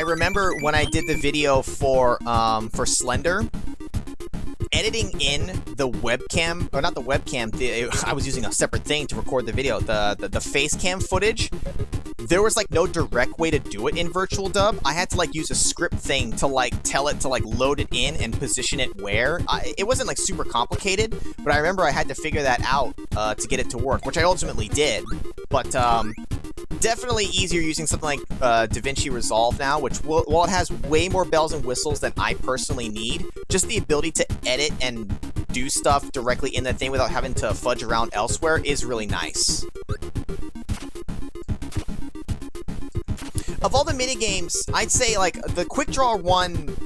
remember when I did the video for Slender, editing in the webcam, or not the webcam, I was using a separate thing to record the video, the face cam footage. There was no direct way to do it in Virtual Dub. I had to use a script thing to tell it to load it in and position it where. It wasn't super complicated, but I remember I had to figure that out to get it to work, which I ultimately did. But definitely easier using something like DaVinci Resolve now, which while it has way more bells and whistles than I personally need, just the ability to edit and do stuff directly in that thing without having to fudge around elsewhere is really nice. Of all the minigames, I'd say, the Quick Draw one,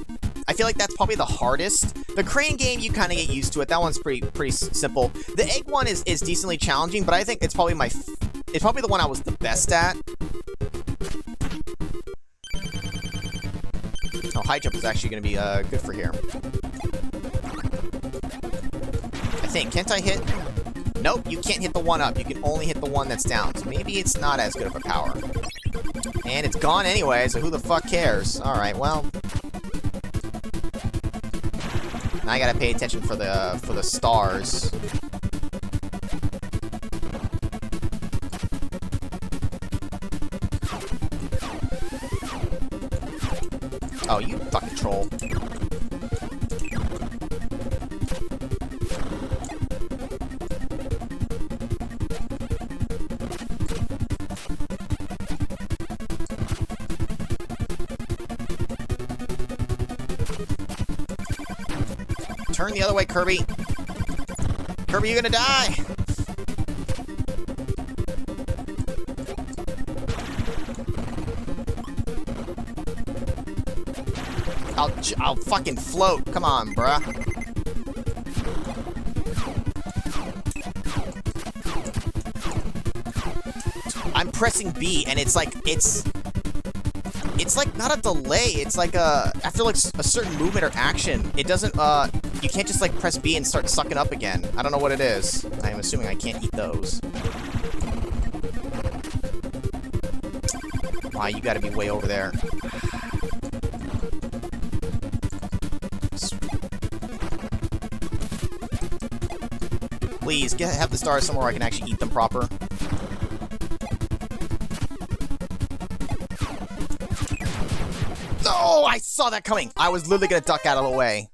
I feel that's probably the hardest. The crane game, you kind of get used to it. That one's pretty simple. The egg one is decently challenging, but I think it's probably it's probably the one I was the best at. Oh, high jump is actually going to be good for here. I think. Can't I hit? Nope, you can't hit the one up. You can only hit the one that's down. So maybe it's not as good of a power. And it's gone anyway, so who the fuck cares? Alright, well. Now I gotta pay attention for the stars. control. Turn the other way, Kirby. Kirby, you're gonna die! I'll fucking float. Come on, bruh. I'm pressing B, and it's like, it's like not a delay. It's like after like a certain movement or action, it doesn't, you can't just like press B and start sucking up again. I don't know what it is. I'm assuming I can't eat those. Wow, you gotta be way over there. Please, have the stars somewhere I can actually eat them proper. No, I saw that coming! I was literally gonna duck out of the way.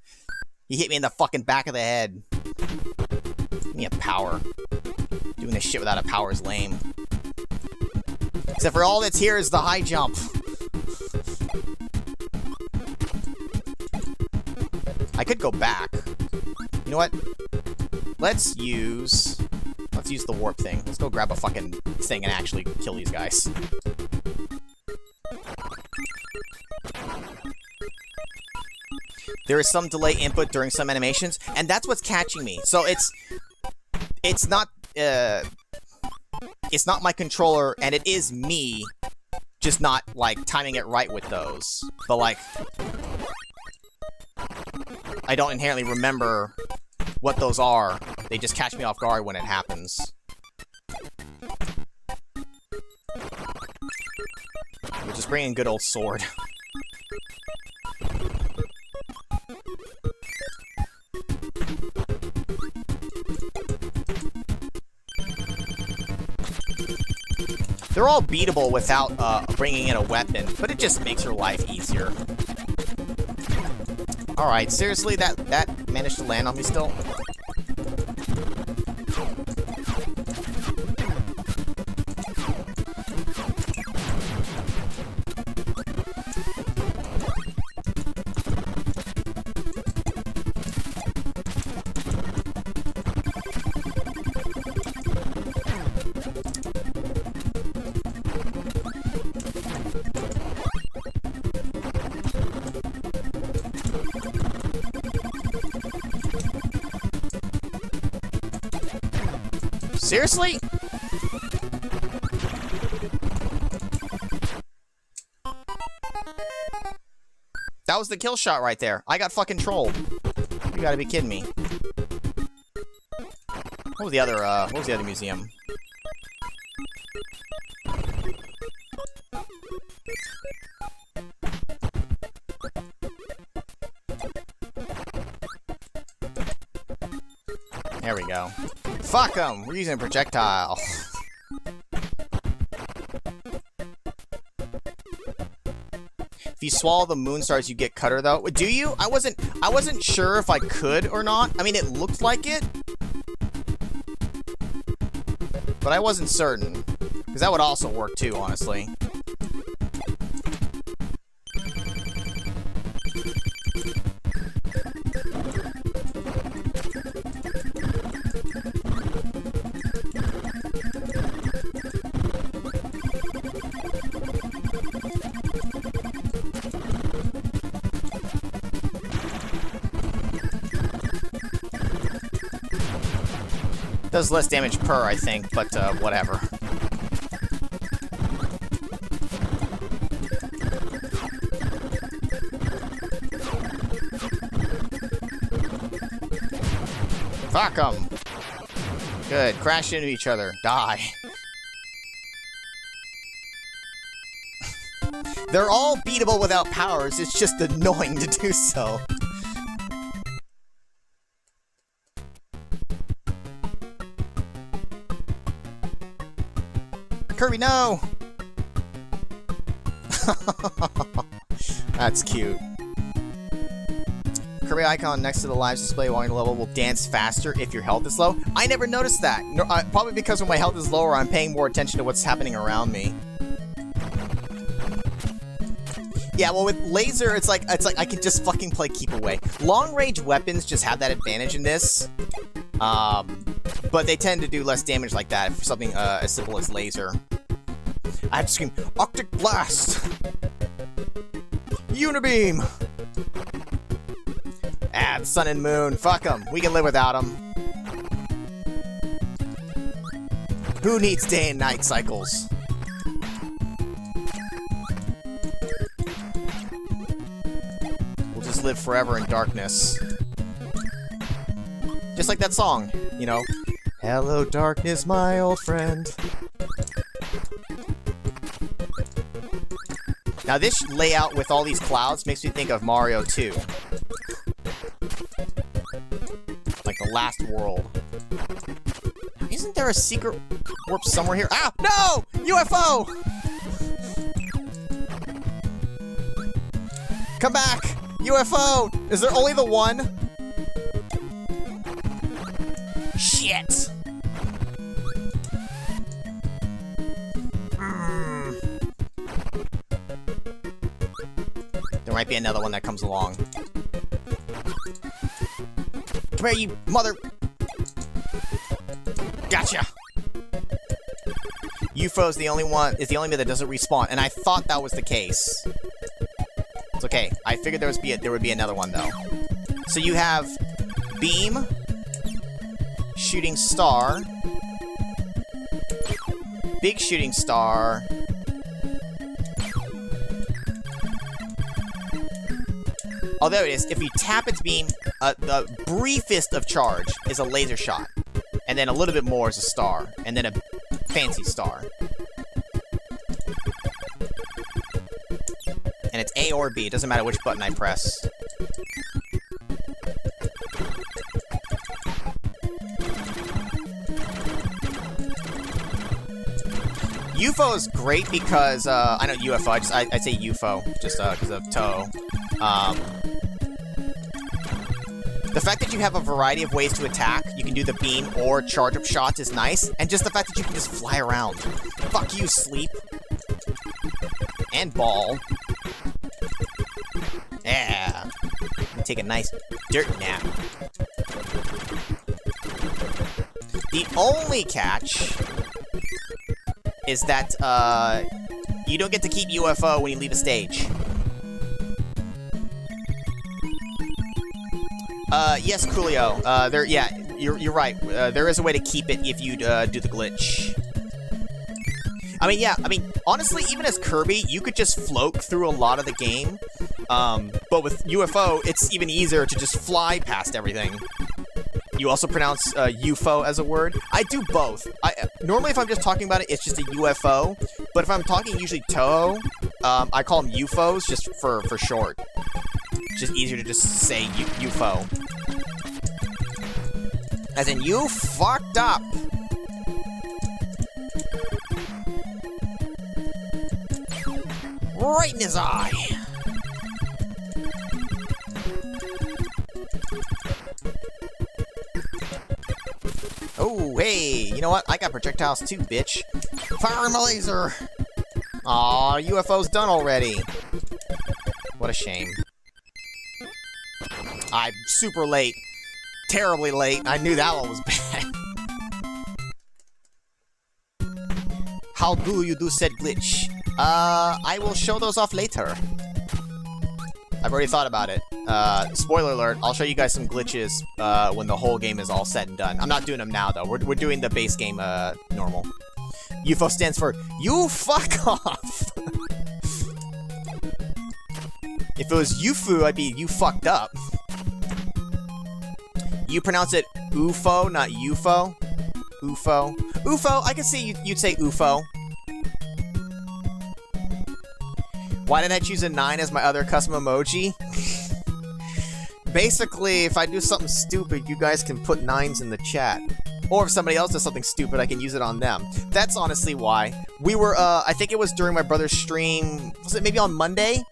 He hit me in the fucking back of the head. Give me a power. Doing this shit without a power is lame. Except for all that's here is the high jump. I could go back. You know what? Let's use the warp thing. Let's go grab a fucking thing and actually kill these guys. There is some delay input during some animations, and that's what's catching me. So it's not my controller, and it is me just not like timing it right with those. But like, I don't inherently remember what those are. They just catch me off guard when it happens. We'll just bring in good old sword. They're all beatable without bringing in a weapon, but it just makes your life easier. Alright, seriously, that managed to land on me still? Seriously? That was the kill shot right there. I got fucking trolled. You gotta be kidding me. What was the other museum? There we go. Fuck them! We're using a projectile. If you swallow the moon stars, you get Cutter, though. Do you? I wasn't sure if I could or not. I mean, it looked like it, but I wasn't certain. Because that would also work, too, honestly. Does less damage per, I think, but whatever. Fuck 'em! Good, crash into each other. Die. They're all beatable without powers, it's just annoying to do so. Kirby, no! That's cute. Kirby icon next to the live display while in the level will dance faster if your health is low. I never noticed that. No, probably because when my health is lower, I'm paying more attention to what's happening around me. Yeah, well, with laser, it's like I can just fucking play keep away. Long-range weapons just have that advantage in this. But they tend to do less damage like that for something as simple as laser. I have to scream, Arctic Blast! Unibeam! Ah, the sun and moon. Fuck them. We can live without them. Who needs day and night cycles? We'll just live forever in darkness. Just like that song, you know. Hello, darkness, my old friend. Now this layout with all these clouds makes me think of Mario 2. Like the last world. Isn't there a secret warp somewhere here? Ah! No! UFO! Come back! UFO! Is there only the one? Shit! There might be another one that comes along. Come here, you mother... Gotcha! UFO is the only one that doesn't respawn, and I thought that was the case. It's okay. I figured there would be another one though. So you have beam, shooting star, big shooting star, oh, there it is. If you tap its beam, the briefest of charge is a laser shot. And then a little bit more is a star. And then a fancy star. And it's A or B. It doesn't matter which button I press. UFO is great because, I know UFO, I'd say UFO, just because of Toe. The fact that you have a variety of ways to attack, you can do the beam or charge-up shots is nice, and just the fact that you can just fly around. Fuck you, Sleep. And Ball. Yeah. Take a nice dirt nap. The only catch is that, you don't get to keep UFO when you leave a stage. Yes, Coolio. Yeah, you're right. There is a way to keep it if you, do the glitch. I mean, yeah, honestly, even as Kirby, you could just float through a lot of the game. But with UFO, it's even easier to just fly past everything. You also pronounce, UFO as a word. I do both. Normally, if I'm just talking about it, it's just a UFO. But if I'm talking usually Toho, I call them UFOs just for short. It's just easier to just say UFO. As in, you fucked up. Right in his eye. Oh, hey, you know what? I got projectiles too, bitch. Fire my laser! Aw, UFO's done already. What a shame. I'm super late. Terribly late. I knew that one was bad. How do you do said glitch? I will show those off later. I've already thought about it. Spoiler alert, I'll show you guys some glitches when the whole game is all said and done. I'm not doing them now, though. We're doing the base game normal. UFO stands for you fuck off. If it was UFO, I'd be you fucked up. You pronounce it UFO, not UFO. UFO. UFO, I can see you'd say UFO. Why did I choose a 9 as my other custom emoji? Basically, if I do something stupid, you guys can put 9s in the chat. Or if somebody else does something stupid, I can use it on them. That's honestly why. We were, I think it was during my brother's stream, was it maybe on Monday?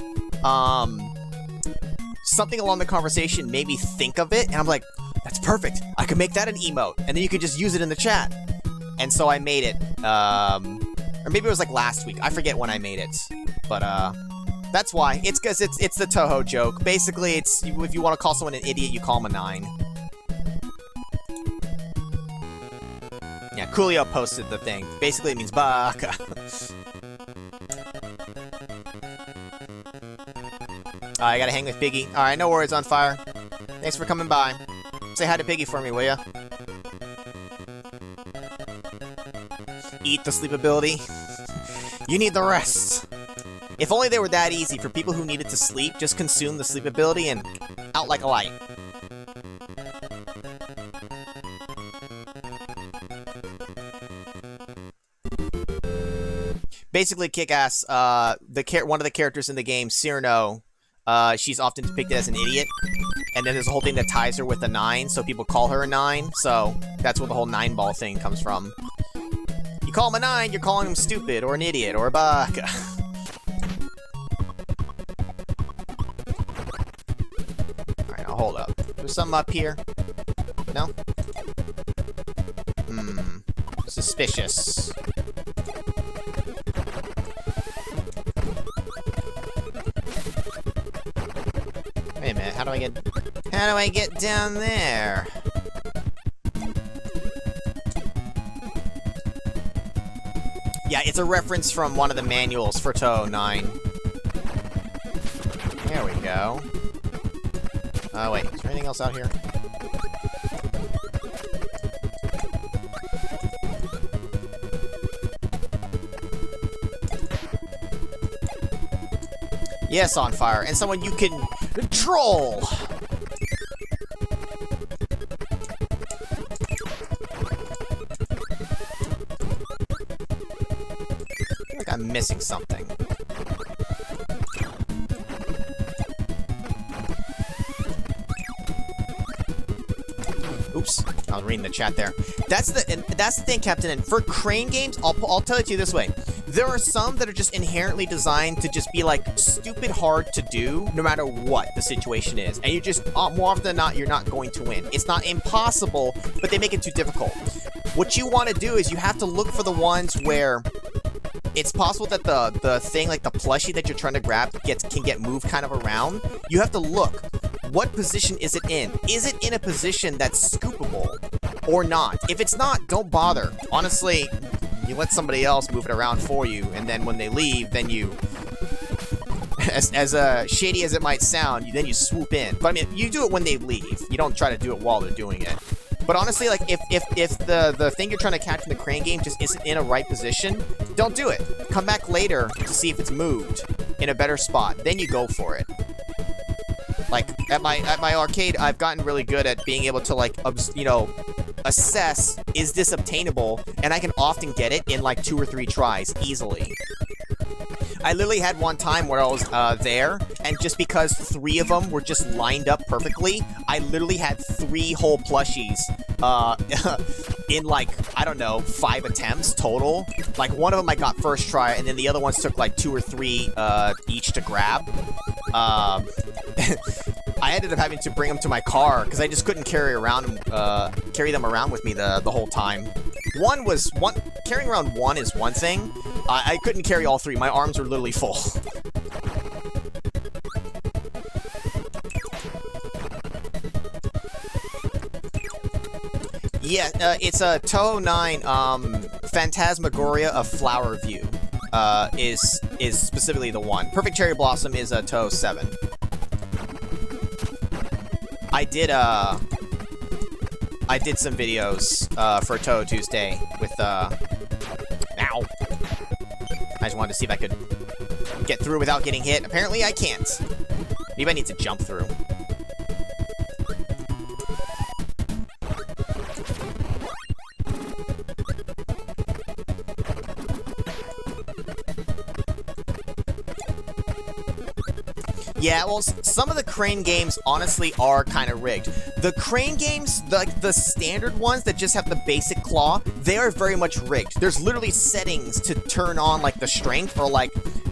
something along the conversation made me think of it, and I'm like, that's perfect. I could make that an emote, and then you could just use it in the chat. And so I made it, or maybe it was like last week. I forget when I made it, but that's why. It's because it's the Toho joke. Basically, it's if you want to call someone an idiot, you call them a 9. Yeah, Coolio posted the thing. Basically, it means baka. I gotta hang with Piggy. Alright, no worries, On Fire. Thanks for coming by. Say hi to Piggy for me, will ya? Eat the sleep ability. You need the rest. If only they were that easy for people who needed to sleep, just consume the sleep ability and out like a light. Basically, kick-ass. One of the characters in the game, Cyrano, she's often depicted as an idiot. And then there's a whole thing that ties her with a 9, so people call her a 9. So that's where the whole 9-ball thing comes from. You call him a 9, you're calling him stupid, or an idiot, or a baka. Alright, now hold up. There's something up here. No? Suspicious. Wait a minute, how do I get down there? Yeah, it's a reference from one of the manuals for Toho 9. There we go. Oh wait, is there anything else out here? Yes, On Fire, and someone you can troll! I feel like I'm missing something. Oops, I was reading the chat there. That's the thing, Captain, and for crane games, I'll tell it to you this way. There are some that are just inherently designed to just be, like, stupid hard to do, no matter what the situation is. And you just, more often than not, you're not going to win. It's not impossible, but they make it too difficult. What you want to do is you have to look for the ones where it's possible that the thing, like the plushie that you're trying to grab, can get moved kind of around. You have to look. What position is it in? Is it in a position that's scoopable or not? If it's not, don't bother. Honestly, you let somebody else move it around for you, and then when they leave, then you, as shady as it might sound, then you swoop in. But I mean, you do it when they leave. You don't try to do it while they're doing it. But honestly, like, if the thing you're trying to catch in the crane game just isn't in a right position, don't do it. Come back later to see if it's moved in a better spot. Then you go for it. Like, at my arcade, I've gotten really good at being able to, like, assess, is this obtainable? And I can often get it in, like, 2 or 3 tries, easily. I literally had one time where I was there, and just because 3 of them were just lined up perfectly, I literally had 3 whole plushies in, like, I don't know, 5 attempts total. Like, one of them I got first try, and then the other ones took, like, 2 or 3 each to grab. I ended up having to bring them to my car, because I just couldn't carry them around with me the whole time. Carrying around one is one thing. I couldn't carry all 3. My arms were literally full. Yeah, it's a Toho 9, Phantasmagoria of Flower View, is specifically the one. Perfect Cherry Blossom is a Toho 7. I did some videos, for Toho Tuesday with, ow. I just wanted to see if I could get through without getting hit. Apparently I can't. Maybe I need to jump through. Yeah, well, some of the crane games, honestly, are kind of rigged. The crane games, like the standard ones that just have the basic claw, they are very much rigged. There's literally settings to turn on, like, the strength, or, like,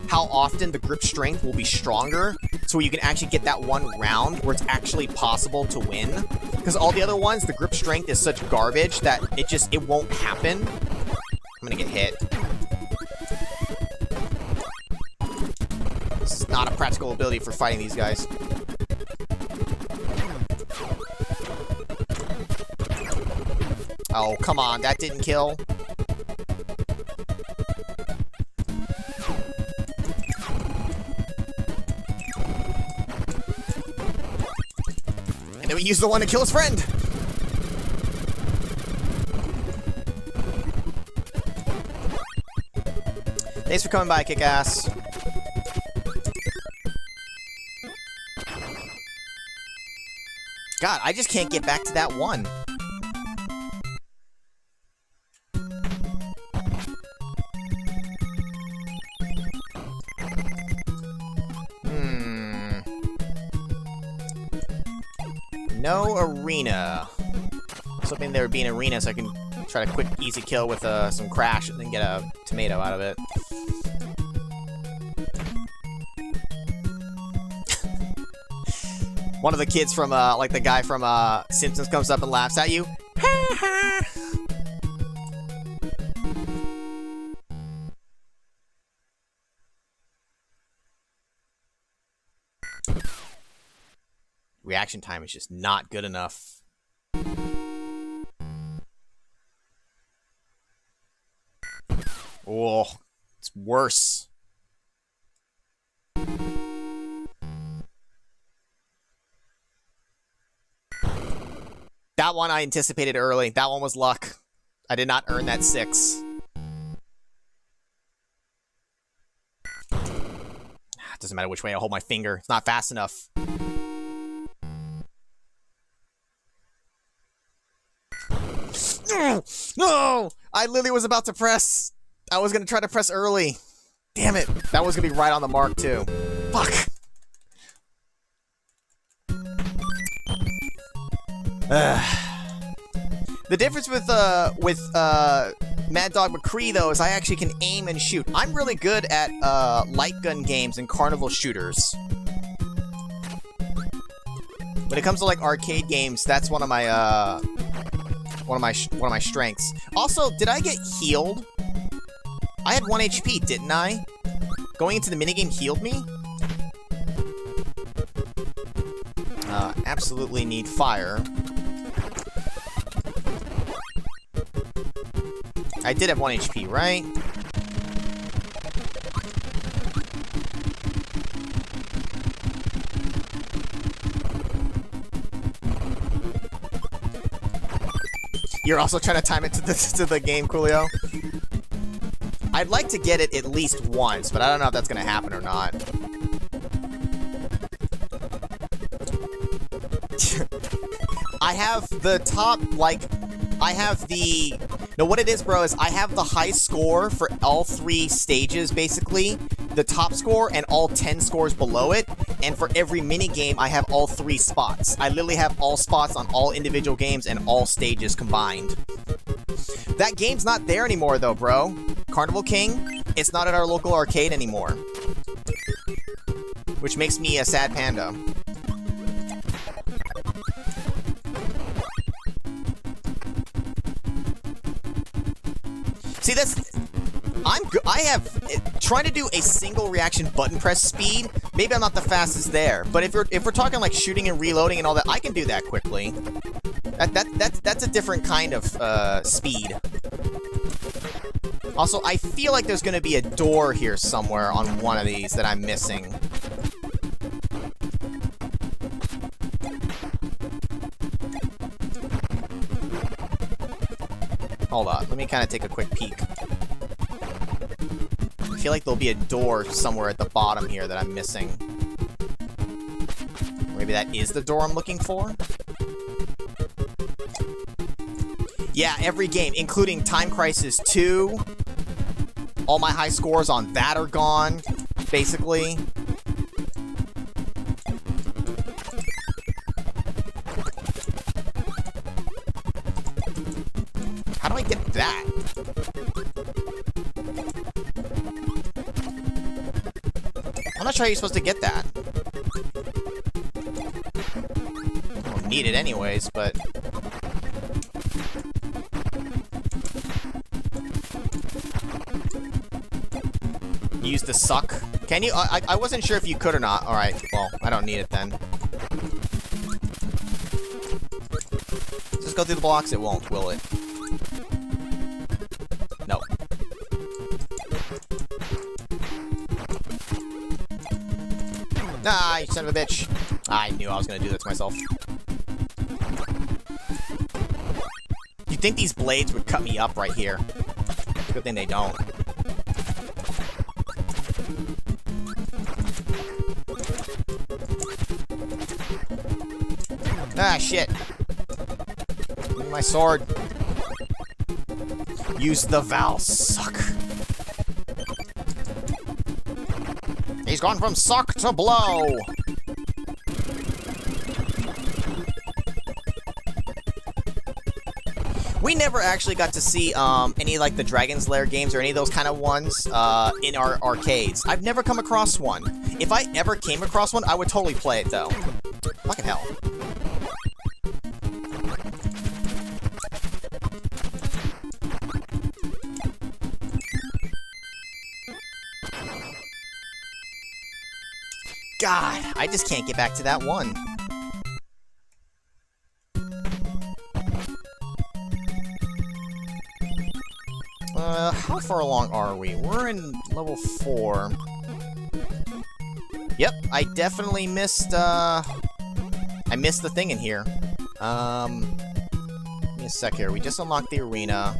how often the grip strength will be stronger so you can actually get that one round where it's actually possible to win. Because all the other ones, the grip strength is such garbage that it won't happen. I'm gonna get hit. This is not a practical ability for fighting these guys. Oh, come on, that didn't kill. And then we use the one to kill his friend. Thanks for coming by, Kick-Ass. God, I just can't get back to that one. No arena. I was hoping there would be an arena so I can try a quick, easy kill with some crash and then get a tomato out of it. One of the kids from, like the guy from Simpsons comes up and laughs at you. Reaction time is just not good enough. Oh, it's worse. That one I anticipated early. That one was luck. I did not earn that 6. It doesn't matter which way I hold my finger. It's not fast enough. No! I literally was about to press. I was going to try to press early. Damn it. That was going to be right on the mark, too. Fuck. The difference with Mad Dog McCree, though, is I actually can aim and shoot. I'm really good at light gun games and carnival shooters. When it comes to like arcade games, that's one of my strengths. Also, did I get healed? I had 1 HP, didn't I? Going into the minigame healed me? Absolutely need fire. I did have 1 HP, right? You're also trying to time it to the game, Coolio? I'd like to get it at least once, but I don't know if that's going to happen or not. I have the top, like, I have the... No, what it is, bro, is I have the high score for all 3 stages, basically. The top score and all 10 scores below it. And for every minigame, I have all 3 spots. I literally have all spots on all individual games and all stages combined. That game's not there anymore, though, bro. Carnival King, it's not at our local arcade anymore. Which makes me a sad panda. See, I have trying to do a single reaction button press speed. Maybe I'm not the fastest there, but if we're talking like shooting and reloading and all that, I can do that quickly. That's a different kind of speed. Also, I feel like there's going to be a door here somewhere on one of these that I'm missing. Hold on, let me kind of take a quick peek. I feel like there'll be a door somewhere at the bottom here that I'm missing. Maybe that is the door I'm looking for? Yeah, every game, including Time Crisis 2. All my high scores on that are gone, basically. How do I get that? I'm not sure how you're supposed to get that. need it anyways, but... Use the suck. Can you? I wasn't sure if you could or not. Alright, well, I don't need it then. Just go through the blocks, it won't, will it? No. Ah, you son of a bitch. I knew I was gonna do that to myself. You'd think these blades would cut me up right here. Good thing they don't. Ah, shit. Give me my sword. Use the Val suck. He's gone from suck to blow. We never actually got to see any like the Dragon's Lair games or any of those kind of ones in our arcades. I've never come across one. If I ever came across one, I would totally play it though. Fucking hell. God, I just can't get back to that one. How far along are we? We're in level 4. Yep, I definitely missed, I missed the thing in here. Give me a sec here. We just unlocked the arena.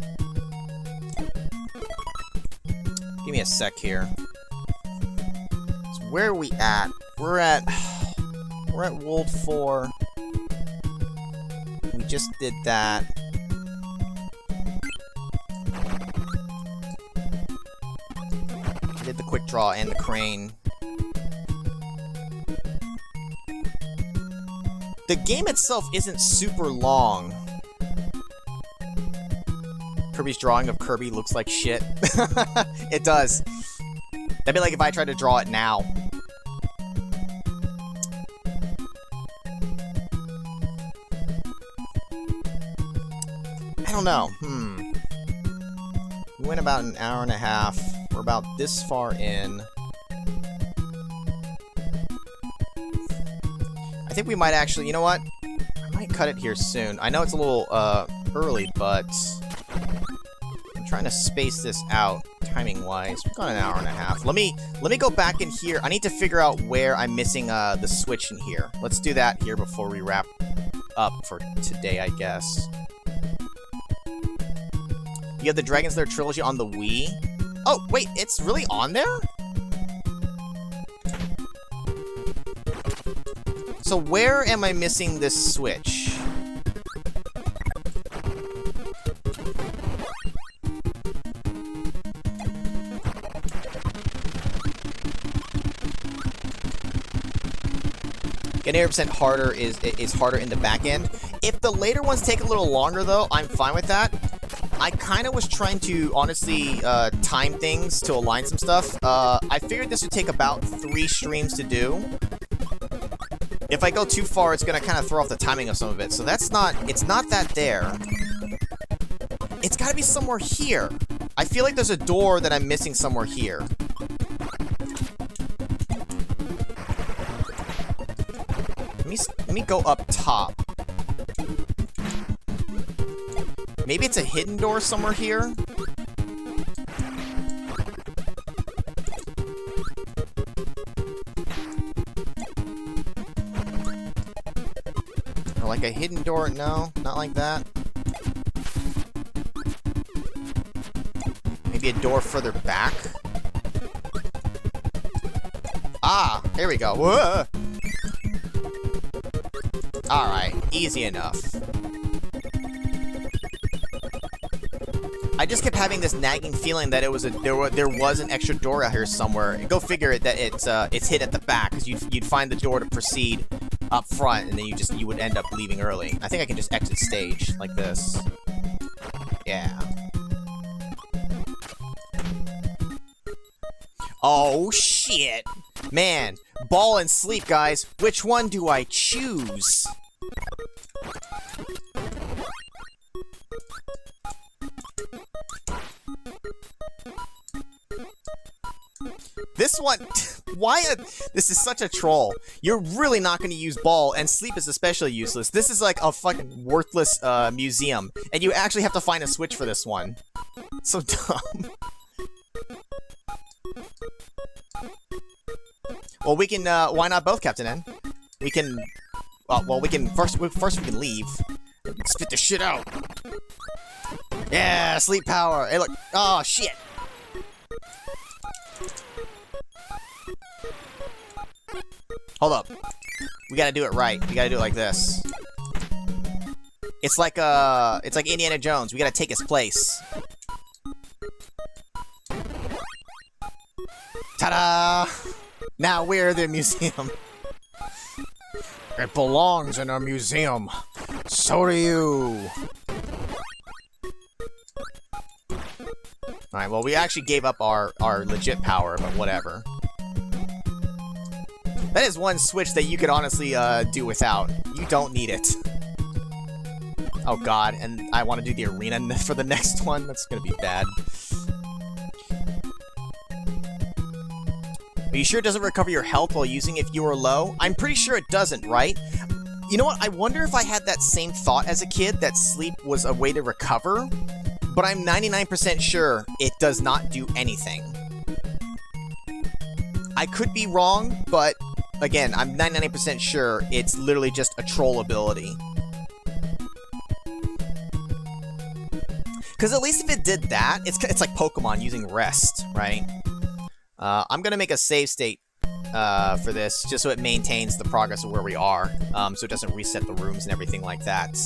Give me a sec here. So where are we at? We're at World 4. We just did that. I did the quick draw and the crane. The game itself isn't super long. Kirby's drawing of Kirby looks like shit. It does. That'd be like if I tried to draw it now. I don't know. We went about an hour and a half. We're about this far in. I think we might actually, you know what? I might cut it here soon. I know it's a little early, but I'm trying to space this out timing-wise. We've got an hour and a half. Let me go back in here. I need to figure out where I'm missing the switch in here. Let's do that here before we wrap up for today, I guess. You have the Dragon's Lair trilogy on the Wii. Oh, wait, it's really on there? So where am I missing this switch? Getting 80% harder is harder in the back end. If the later ones take a little longer, though, I'm fine with that. I kind of was trying to, honestly, time things to align some stuff. I figured this would take about 3 streams to do. If I go too far, it's going to kind of throw off the timing of some of it. So that's not, it's not that there. It's got to be somewhere here. I feel like there's a door that I'm missing somewhere here. Let me go up top. Maybe it's a hidden door somewhere here? Or like a hidden door? No, not like that. Maybe a door further back? Ah, here we go. Whoa! Alright, easy enough. I just kept having this nagging feeling that it was there was an extra door out here somewhere. Go figure it that it's hid at the back, because you'd find the door to proceed up front, and then you would end up leaving early. I think I can just exit stage like this. Yeah. Oh shit, man, ball and sleep, guys. Which one do I choose? this one... This is such a troll. You're really not going to use ball, and sleep is especially useless. This is like a fucking worthless museum, and you actually have to find a switch for this one. So dumb. Well, we can, why not both, Captain N? We can... well, we can... First we can leave. Spit the shit out. Yeah, sleep power. Hey, look. Oh, shit. Hold up. We gotta do it right. We gotta do it like this. It's like Indiana Jones. We gotta take his place. Ta-da! Now we're the museum. It belongs in a museum. So do you. Alright, well, we actually gave up our legit power, but whatever. That is one switch that you could honestly do without. You don't need it. Oh god, and I want to do the arena for the next one. That's gonna be bad. Are you sure it doesn't recover your health while using it if you are low? I'm pretty sure it doesn't, right? You know what? I wonder if I had that same thought as a kid, that sleep was a way to recover, but I'm 99% sure it does not do anything. I could be wrong, but again, I'm 99% sure it's literally just a troll ability. Because at least if it did that, it's like Pokemon using rest, right? I'm gonna make a save state for this, just so it maintains the progress of where we are, so it doesn't reset the rooms and everything like that.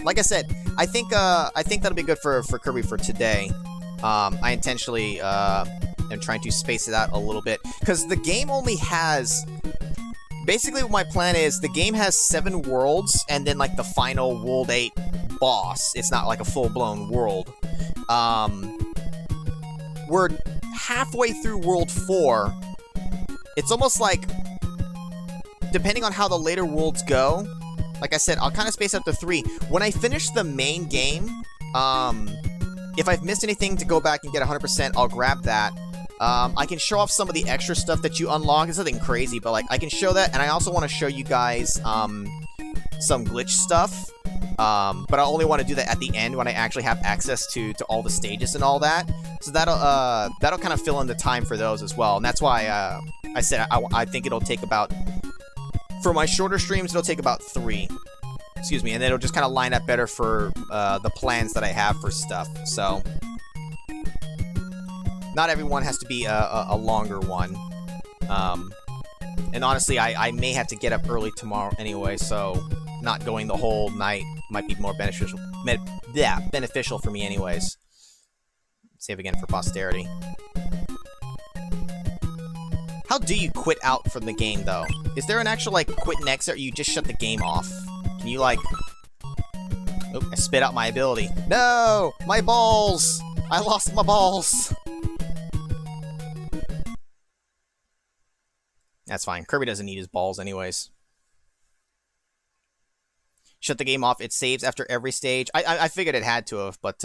Like I said, I think that'll be good for Kirby for today. I intentionally am trying to space it out a little bit, because the game only has... Basically, what my plan is, the game has 7 worlds, and then, like, the final World 8 boss. It's not, like, a full-blown world. We're halfway through World 4. It's almost like, depending on how the later worlds go, like I said, I'll kind of space out to 3. When I finish the main game, if I've missed anything to go back and get 100%, I'll grab that. I can show off some of the extra stuff that you unlock. It's nothing crazy, but like I can show that, and I also want to show you guys some glitch stuff. But I only want to do that at the end when I actually have access to all the stages and all that. So that'll kind of fill in the time for those as well. And that's why I said I think it'll take about, for my shorter streams, it'll take about 3. Excuse me, and then it'll just kind of line up better for the plans that I have for stuff. So not everyone has to be a longer one. And honestly, I may have to get up early tomorrow anyway, so not going the whole night might be more beneficial. Beneficial for me anyways. Save again for posterity. How do you quit out from the game, though? Is there an actual, like, quit and exit, or you just shut the game off? Can you, like... Oh, I spit out my ability. No! My balls! I lost my balls! That's fine. Kirby doesn't need his balls anyways. Shut the game off. It saves after every stage. I figured it had to have, but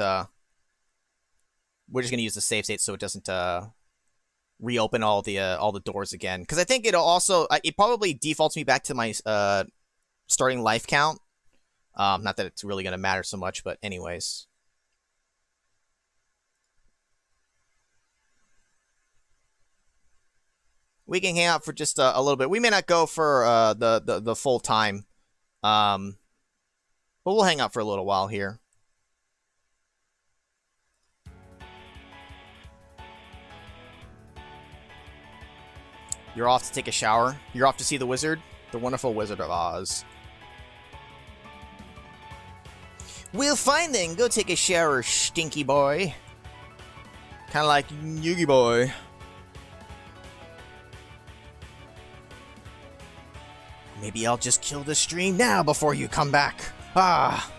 we're just gonna use the save state so it doesn't reopen all the doors again. Because I think it'll also it probably defaults me back to my starting life count. Not that it's really gonna matter so much, but anyways. We can hang out for just a little bit. We may not go for the full time, but we'll hang out for a little while here. You're off to take a shower. You're off to see the wizard, the wonderful Wizard of Oz. Well, fine then. Go take a shower, stinky boy. Kind of like Yugi boy. Maybe I'll just kill the stream now before you come back. Ah.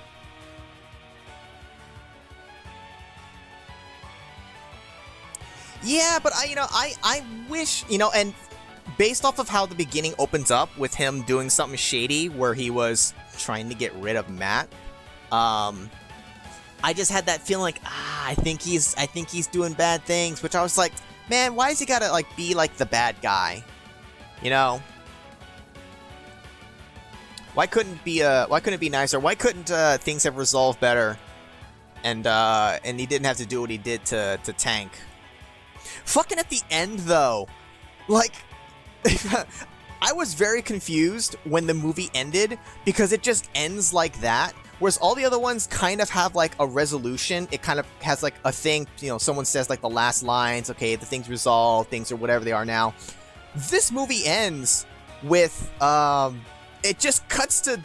Yeah, but I wish, and based off of how the beginning opens up with him doing something shady where he was trying to get rid of Matt, I just had that feeling like, I think he's doing bad things, which I was like, Man, why does he gotta, like, be, like, the bad guy? You know? Why couldn't it be nicer? Why couldn't, things have resolved better? And he didn't have to do what he did to Tank. Fucking at the end, though. Like, I was very confused when the movie ended, because it just ends like that. Whereas all the other ones kind of have, like, a resolution. It kind of has, like, a thing, you know, someone says, like, the last lines, okay, the thing's resolved, things are whatever they are now. This movie ends with, it just cuts to,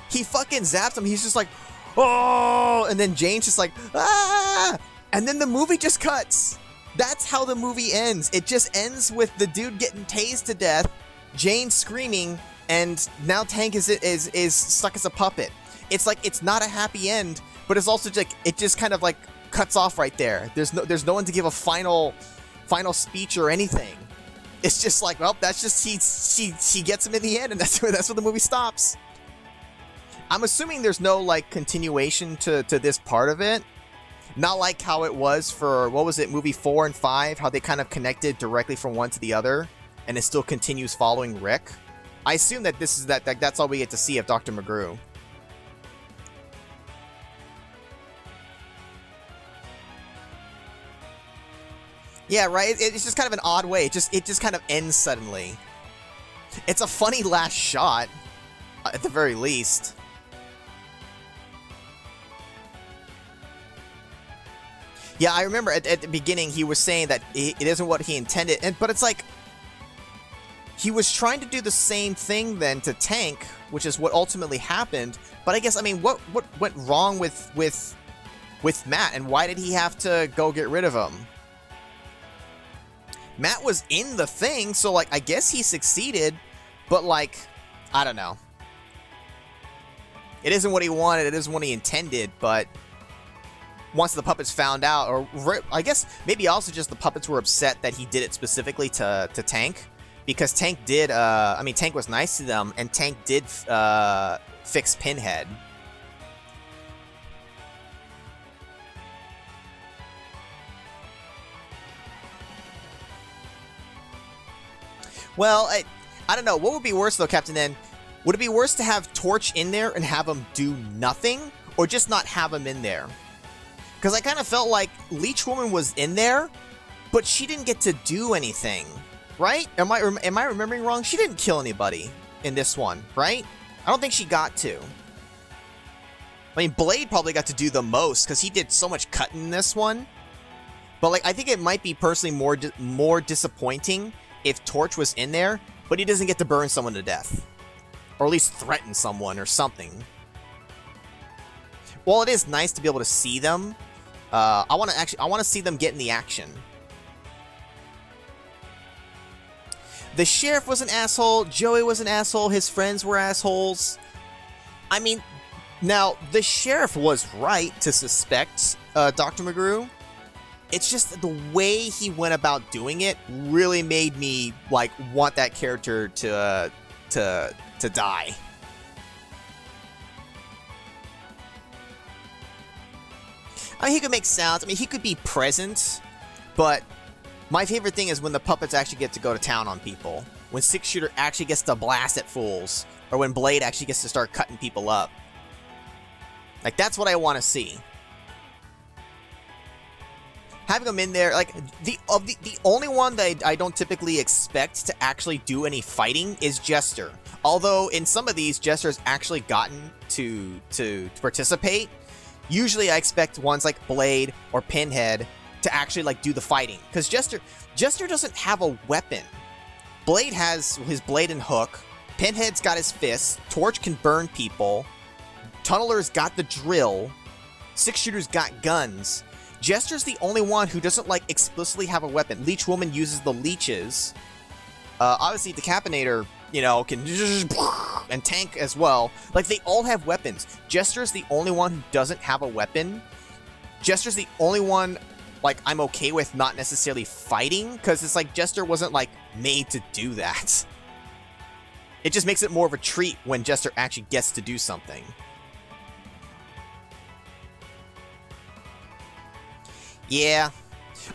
he fucking zaps him, he's just like, oh, and then Jane's just like, ah, and then the movie just cuts. That's how the movie ends. It just ends with the dude getting tased to death, Jane screaming, and now Tank is stuck as a puppet. It's like, it's not a happy end, but it's also like, it just kind of like cuts off right there. There's no one to give a final speech or anything. It's just like, well, that's just, she gets him in the end, and that's where the movie stops. I'm assuming there's no, like, continuation to this part of it. Not like how it was for, what was it, movie 4 and 5, how they kind of connected directly from one to the other, and it still continues following Rick. I assume that this is that's all we get to see of Dr. McGrew. Yeah, right? It's just kind of an odd way. It just kind of ends suddenly. It's a funny last shot, at the very least. Yeah, I remember at the beginning he was saying that it isn't what he intended, but it's like, he was trying to do the same thing then to Tank, which is what ultimately happened. But I guess, I mean, what went wrong with Matt, and why did he have to go get rid of him? Matt was in the thing, so, like, I guess he succeeded, but, like, I don't know. It isn't what he wanted, it isn't what he intended, but once the puppets found out, or I guess maybe also just the puppets were upset that he did it specifically to Tank, because Tank did, I mean, Tank was nice to them, and Tank did fix Pinhead. Well, I don't know. What would be worse, though, Captain N? Would it be worse to have Torch in there and have him do nothing? Or just not have him in there? Because I kind of felt like Leech Woman was in there, but she didn't get to do anything. Right? Am I remembering wrong? She didn't kill anybody in this one, right? I don't think she got to. I mean, Blade probably got to do the most, because he did so much cutting in this one. But, like, I think it might be personally more disappointing if Torch was in there, but he doesn't get to burn someone to death. Or at least threaten someone or something. While it is nice to be able to see them, I want to see them get in the action. The sheriff was an asshole, Joey was an asshole, his friends were assholes. I mean, now, the sheriff was right to suspect Dr. McGrew. It's just the way he went about doing it really made me, like, want that character to die. I mean, he could make sounds. I mean, he could be present, but my favorite thing is when the puppets actually get to go to town on people. When Six Shooter actually gets to blast at fools, or when Blade actually gets to start cutting people up. Like, that's what I want to see. Having them in there, like, the only one that I don't typically expect to actually do any fighting is Jester. Although, in some of these, Jester's actually gotten to participate. Usually, I expect ones like Blade or Pinhead to actually, like, do the fighting. Because Jester doesn't have a weapon. Blade has his blade and hook. Pinhead's got his fist. Torch can burn people. Tunneler's got the drill. Six Shooter's got guns. Jester's the only one who doesn't, like, explicitly have a weapon. Leech Woman uses the leeches. Obviously, Decapinator, you know, can... and Tank as well. Like, they all have weapons. Jester's the only one who doesn't have a weapon. Jester's the only one, like, I'm okay with not necessarily fighting, because it's like Jester wasn't, like, made to do that. It just makes it more of a treat when Jester actually gets to do something. Yeah.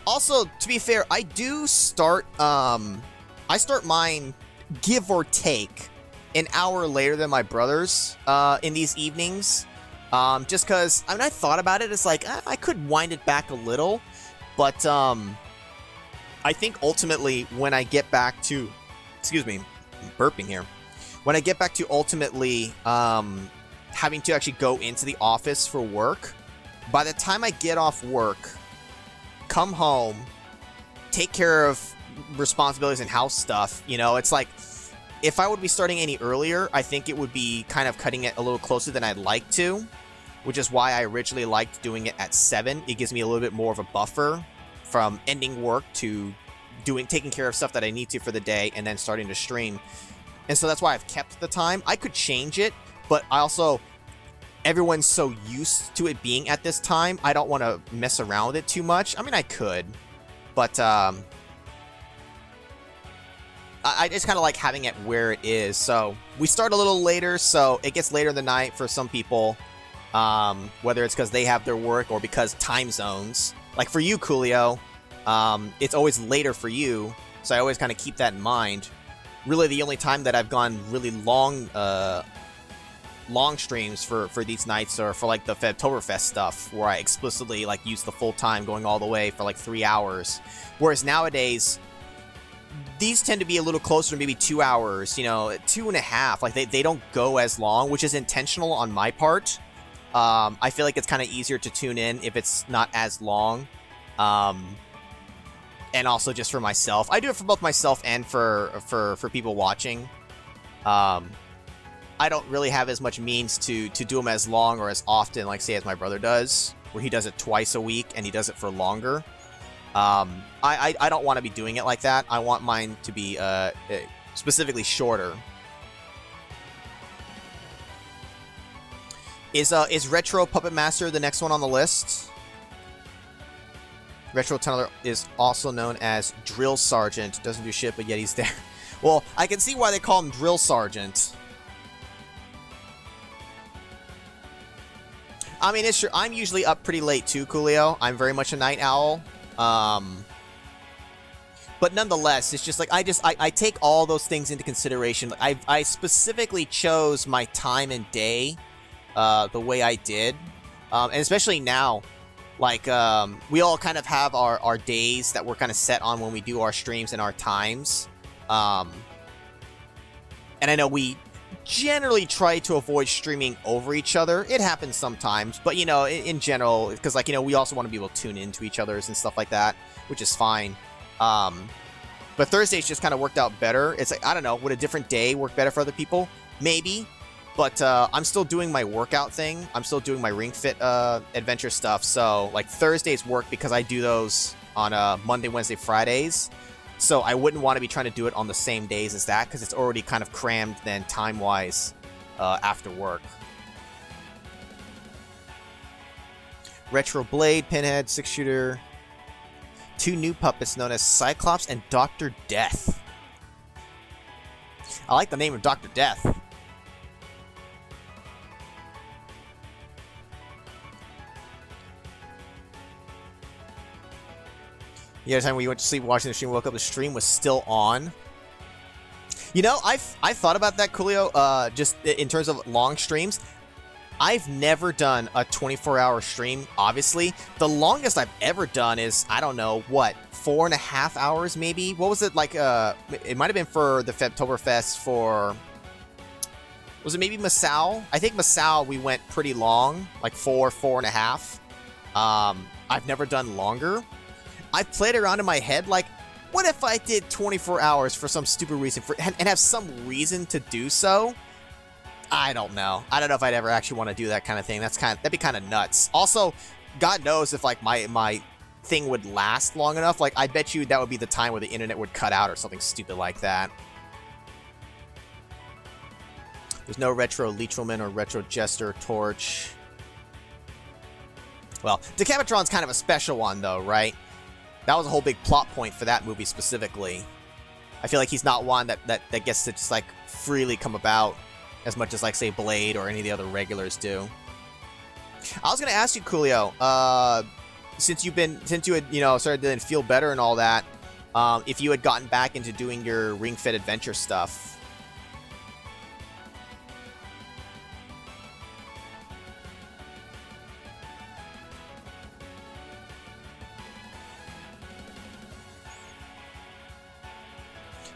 Also, to be fair, I do start, I start mine, give or take, an hour later than my brothers, in these evenings. Just because, I mean, I thought about it, it's like, I could wind it back a little, but, I think ultimately, when I get back to, excuse me, I'm burping here. When I get back to ultimately, having to actually go into the office for work, by the time I get off work, come home, take care of responsibilities and house stuff, you know, it's like, if I would be starting any earlier, I think it would be kind of cutting it a little closer than I'd like to, which is why I originally liked doing it at 7. It gives me a little bit more of a buffer from ending work to taking care of stuff that I need to for the day and then starting to stream. And so that's why I've kept the time. I could change it, but I also, everyone's so used to it being at this time, I don't want to mess around with it too much. I mean, I could, but I just kind of like having it where it is. So we start a little later, so it gets later in the night for some people, whether it's because they have their work or because time zones. Like for you, Coolio, it's always later for you, so I always kind of keep that in mind. Really, the only time that I've gone really long streams for these nights are for like the Febtoberfest stuff, where I explicitly like use the full time, going all the way for like 3 hours. Whereas nowadays, these tend to be a little closer to maybe 2 hours, you know, 2.5. Like they don't go as long, which is intentional on my part. I feel like it's kind of easier to tune in if it's not as long. And also just for myself. I do it for both myself and for people watching. I don't really have as much means to do them as long or as often, like say as my brother does, where he does it twice a week and he does it for longer. I don't want to be doing it like that. I want mine to be specifically shorter. Is Retro Puppet Master the next one on the list? Retro Tunneler is also known as Drill Sergeant. Doesn't do shit, but yet he's there. Well, I can see why they call him Drill Sergeant. I mean, it's true. I'm usually up pretty late too, Coolio. I'm very much a night owl. But nonetheless, it's just like, I take all those things into consideration. I specifically chose my time and day the way I did. And especially now, like, we all kind of have our days that we're kind of set on when we do our streams and our times. And I know we generally try to avoid streaming over each other. It happens sometimes, but, you know, in general, because, like, you know, we also want to be able to tune into each other's and stuff like that, which is fine. But Thursdays just kind of worked out better. It's like, I don't know, would a different day work better for other people? Maybe. But I'm still doing my workout thing. I'm still doing my Ring Fit adventure stuff. So, like, Thursdays work because I do those on Monday, Wednesday, Fridays. So I wouldn't want to be trying to do it on the same days as that, because it's already kind of crammed then time-wise after work. Retro Blade, Pinhead, 6-shooter. 2 new puppets known as Cyclops and Dr. Death. I like the name of Dr. Death. The other time we went to sleep watching the stream, woke up, the stream was still on. You know, I've thought about that, Coolio, just in terms of long streams. I've never done a 24-hour stream, obviously. The longest I've ever done is, I don't know, what, 4.5 hours maybe? What was it, like, it might have been for the Febtoberfest for... Was it maybe Masao? I think Masao we went pretty long, like 4.5. I've never done longer. I've played around in my head, like, what if I did 24 hours for some stupid reason, and have some reason to do so? I don't know. I don't know if I'd ever actually want to do that kind of thing. That'd be kind of nuts. Also, God knows if, like, my thing would last long enough. Like, I bet you that would be the time where the internet would cut out or something stupid like that. There's no Retro Leechelman or Retro Jester Torch. Well, Decapitron's kind of a special one, though, right? That was a whole big plot point for that movie specifically. I feel like he's not one that gets to just, like, freely come about as much as, like, say, Blade or any of the other regulars do. I was going to ask you, Coolio, since you had, you know, started to feel better and all that, if you had gotten back into doing your Ring Fit Adventure stuff.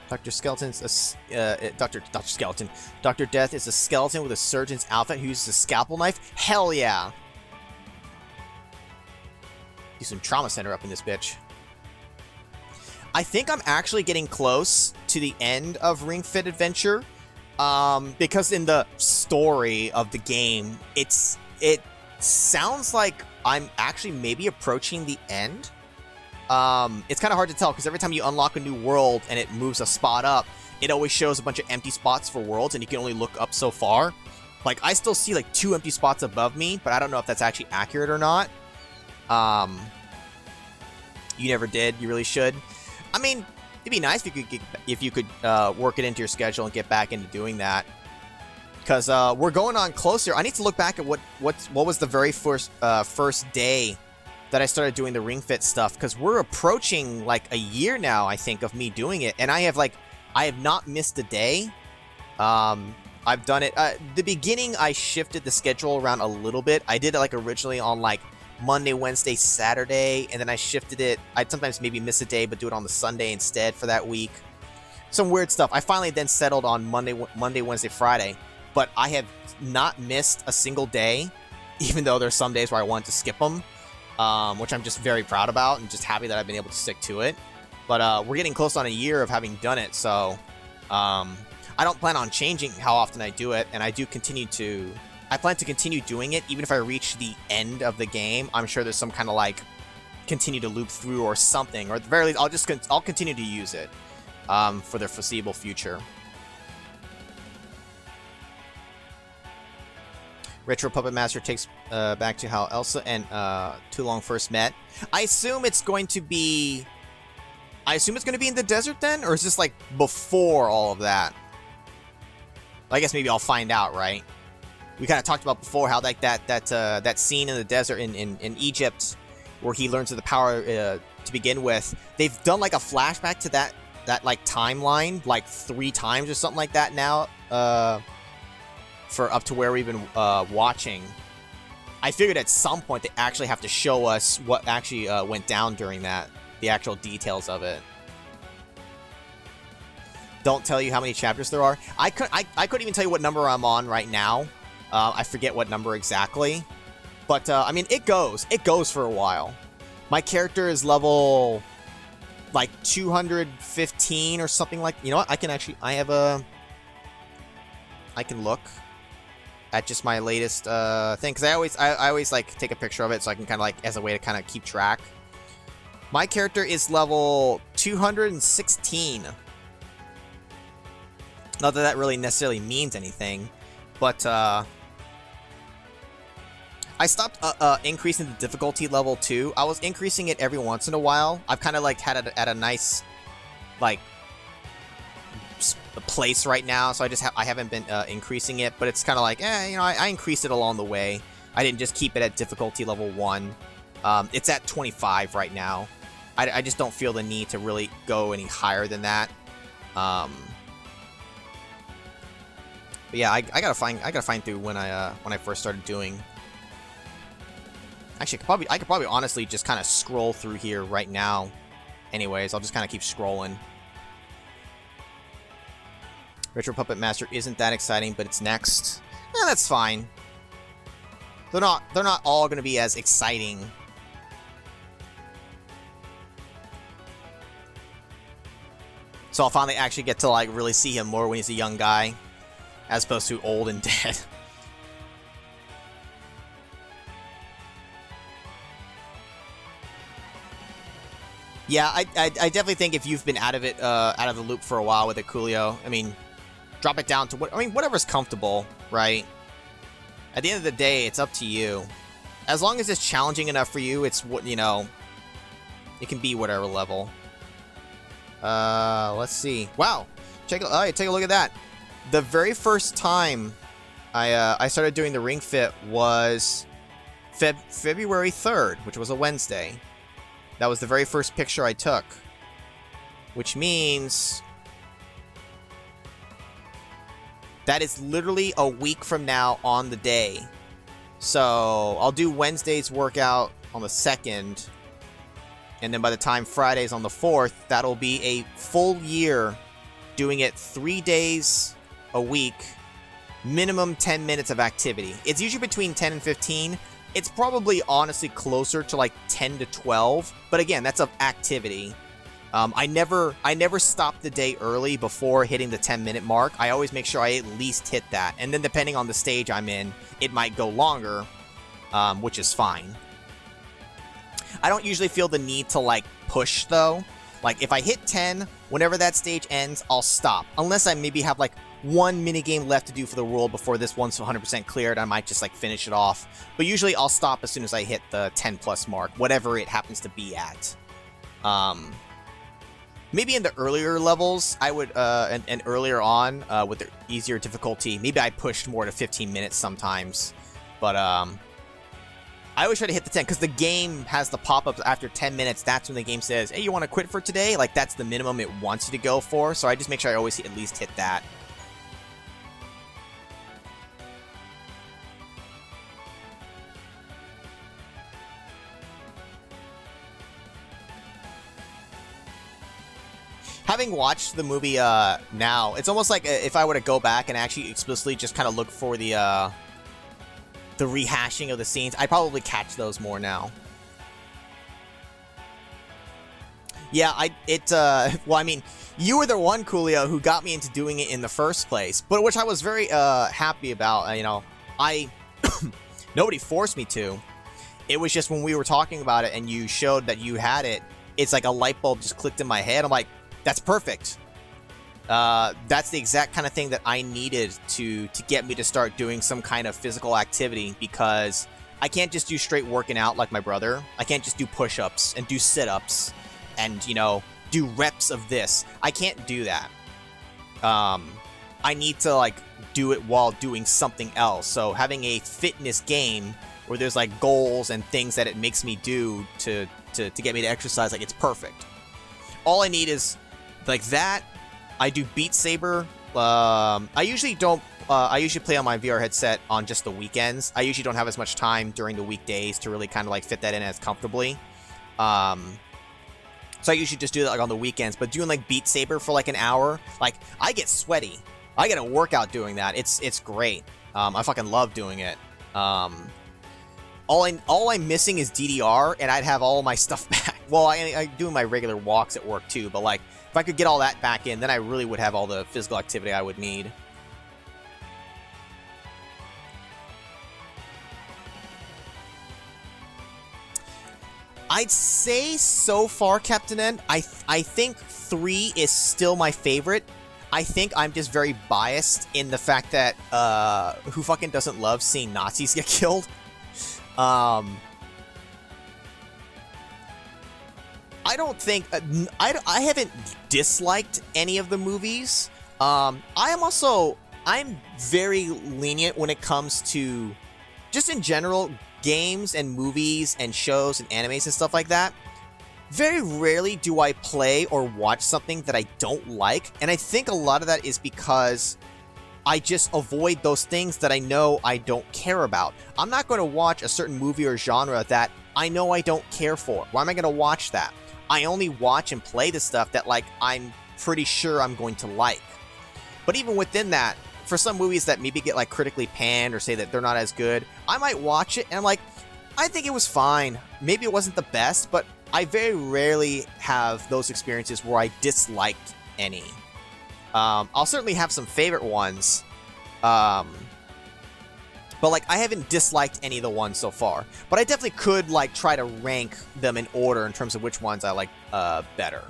Dr. Skeleton's Dr. Death is a skeleton with a surgeon's outfit who uses a scalpel knife. Hell yeah! Do some trauma center up in this bitch. I think I'm actually getting close to the end of Ring Fit Adventure, because in the story of the game, it sounds like I'm actually maybe approaching the end. It's kind of hard to tell because every time you unlock a new world and it moves a spot up, it always shows a bunch of empty spots for worlds and you can only look up so far. Like, I still see like 2 empty spots above me, but I don't know if that's actually accurate or not. You never did. You really should. I mean, it'd be nice if you could work it into your schedule and get back into doing that. Because we're going on closer. I need to look back at what was the very first day that I started doing the Ring Fit stuff, because we're approaching like a year now, I think, of me doing it, and I have not missed a day. I've done it. The beginning, I shifted the schedule around a little bit. I did it like originally on like Monday, Wednesday, Saturday, and then I shifted it. I'd sometimes maybe miss a day, but do it on the Sunday instead for that week. Some weird stuff. I finally then settled on Monday, Wednesday, Friday, but I have not missed a single day, even though there's some days where I wanted to skip them. Which I'm just very proud about and just happy that I've been able to stick to it. But we're getting close on a year of having done it, so I don't plan on changing how often I do it, and I plan to continue doing it even if I reach the end of the game. I'm sure there's some kind of like continue to loop through or something, or at the very least I'll continue to use it for the foreseeable future. Retro Puppet Master takes back to how Elsa and Tu Long first met. I assume it's going to be in the desert then, or is this like before all of that? I guess maybe I'll find out, right? We kind of talked about before how like that scene in the desert in Egypt where he learns of the power to begin with. They've done like a flashback to that like timeline like 3 times or something like that now. For up to where we've been watching. I figured at some point they actually have to show us what actually went down during that, the actual details of it. Don't tell you how many chapters there are. I couldn't even tell you what number I'm on right now. I forget what number exactly, but I mean it goes for a while. My character is level like 215 or something like. You know what? I can look at just my latest thing, because I always like take a picture of it so I can kind of like as a way to kind of keep track. My character is level 216. Not that really necessarily means anything, but I stopped increasing the difficulty level too. I was increasing it every once in a while. I've kind of like had it at a nice like place right now, so I haven't been increasing it, but it's kind of like, you know, I increased it along the way. I didn't just keep it at difficulty level 1. It's at 25 right now. I just don't feel the need to really go any higher than that. But yeah, I gotta find through when I first started doing. Actually, I could probably honestly just kind of scroll through here right now. Anyways, I'll just kind of keep scrolling. Retro Puppet Master isn't that exciting, but it's next. That's fine. They're not all going to be as exciting. So I'll finally actually get to like really see him more when he's a young guy, as opposed to old and dead. Yeah, I definitely think if you've been out of the loop for a while with it, Coolio, I mean, drop it down to whatever's comfortable, right? At the end of the day, it's up to you. As long as it's challenging enough for you, it's what, you know, it can be whatever level. Let's see. Wow, take a look at that. The very first time I started doing the Ring Fit was February 3rd, which was a Wednesday. That was the very first picture I took. Which means that is literally a week from now on the day. So I'll do Wednesday's workout on the 2nd. And then by the time Friday's on the 4th, that'll be a full year doing it 3 days a week. Minimum 10 minutes of activity. It's usually between 10 and 15. It's probably honestly closer to like 10 to 12. But again, that's of activity. I never stop the day early before hitting the 10-minute mark. I always make sure I at least hit that. And then depending on the stage I'm in, it might go longer, which is fine. I don't usually feel the need to, like, push, though. Like, if I hit 10, whenever that stage ends, I'll stop. Unless I maybe have, like, one minigame left to do for the world before this one's 100% cleared, I might just, like, finish it off. But usually I'll stop as soon as I hit the 10+ mark, whatever it happens to be at. Maybe in the earlier levels, I would, and earlier on, with the easier difficulty, maybe I pushed more to 15 minutes sometimes. But, I always try to hit the 10, because the game has the pop-ups after 10 minutes. That's when the game says, hey, you want to quit for today? Like, that's the minimum it wants you to go for, so I just make sure I always at least hit that. Having watched the movie now, it's almost like if I were to go back and actually explicitly just kind of look for the rehashing of the scenes, I'd probably catch those more now. Yeah, well, I mean, you were the one, Coolio, who got me into doing it in the first place, but which I was very happy about. You know, nobody forced me to. It was just when we were talking about it and you showed that you had it, it's like a light bulb just clicked in my head. I'm like, that's perfect. That's the exact kind of thing that I needed to get me to start doing some kind of physical activity, because I can't just do straight working out like my brother. I can't just do push-ups and do sit-ups and, you know, do reps of this. I can't do that. I need to, like, do it while doing something else. So having a fitness game where there's, like, goals and things that it makes me do to get me to exercise, like, it's perfect. All I need is, like, that. I do Beat Saber. I usually don't. I usually play on my VR headset on just the weekends. I usually don't have as much time during the weekdays to really kind of like fit that in as comfortably. So I usually just do that like on the weekends. But doing like Beat Saber for like an hour, like I get sweaty. I get a workout doing that. It's great. I fucking love doing it. All I'm missing is DDR, and I'd have all my stuff back. Well, I do my regular walks at work too, but like if I could get all that back in, then I really would have all the physical activity I would need. I'd say so far, Captain N, I think 3 is still my favorite. I think I'm just very biased in the fact that who fucking doesn't love seeing Nazis get killed? I don't think I haven't disliked any of the movies. I'm very lenient when it comes to just in general games and movies and shows and animes and stuff like that. Very rarely do I play or watch something that I don't like, and I think a lot of that is because I just avoid those things that I know I don't care about. I'm not going to watch a certain movie or genre that I know I don't care for. Why am I going to watch that? I only watch and play the stuff that, like, I'm pretty sure I'm going to like. But even within that, for some movies that maybe get, like, critically panned or say that they're not as good, I might watch it and I'm like, I think it was fine. Maybe it wasn't the best, but I very rarely have those experiences where I disliked any. I'll certainly have some favorite ones. But, like, I haven't disliked any of the ones so far. But I definitely could, like, try to rank them in order in terms of which ones I like better.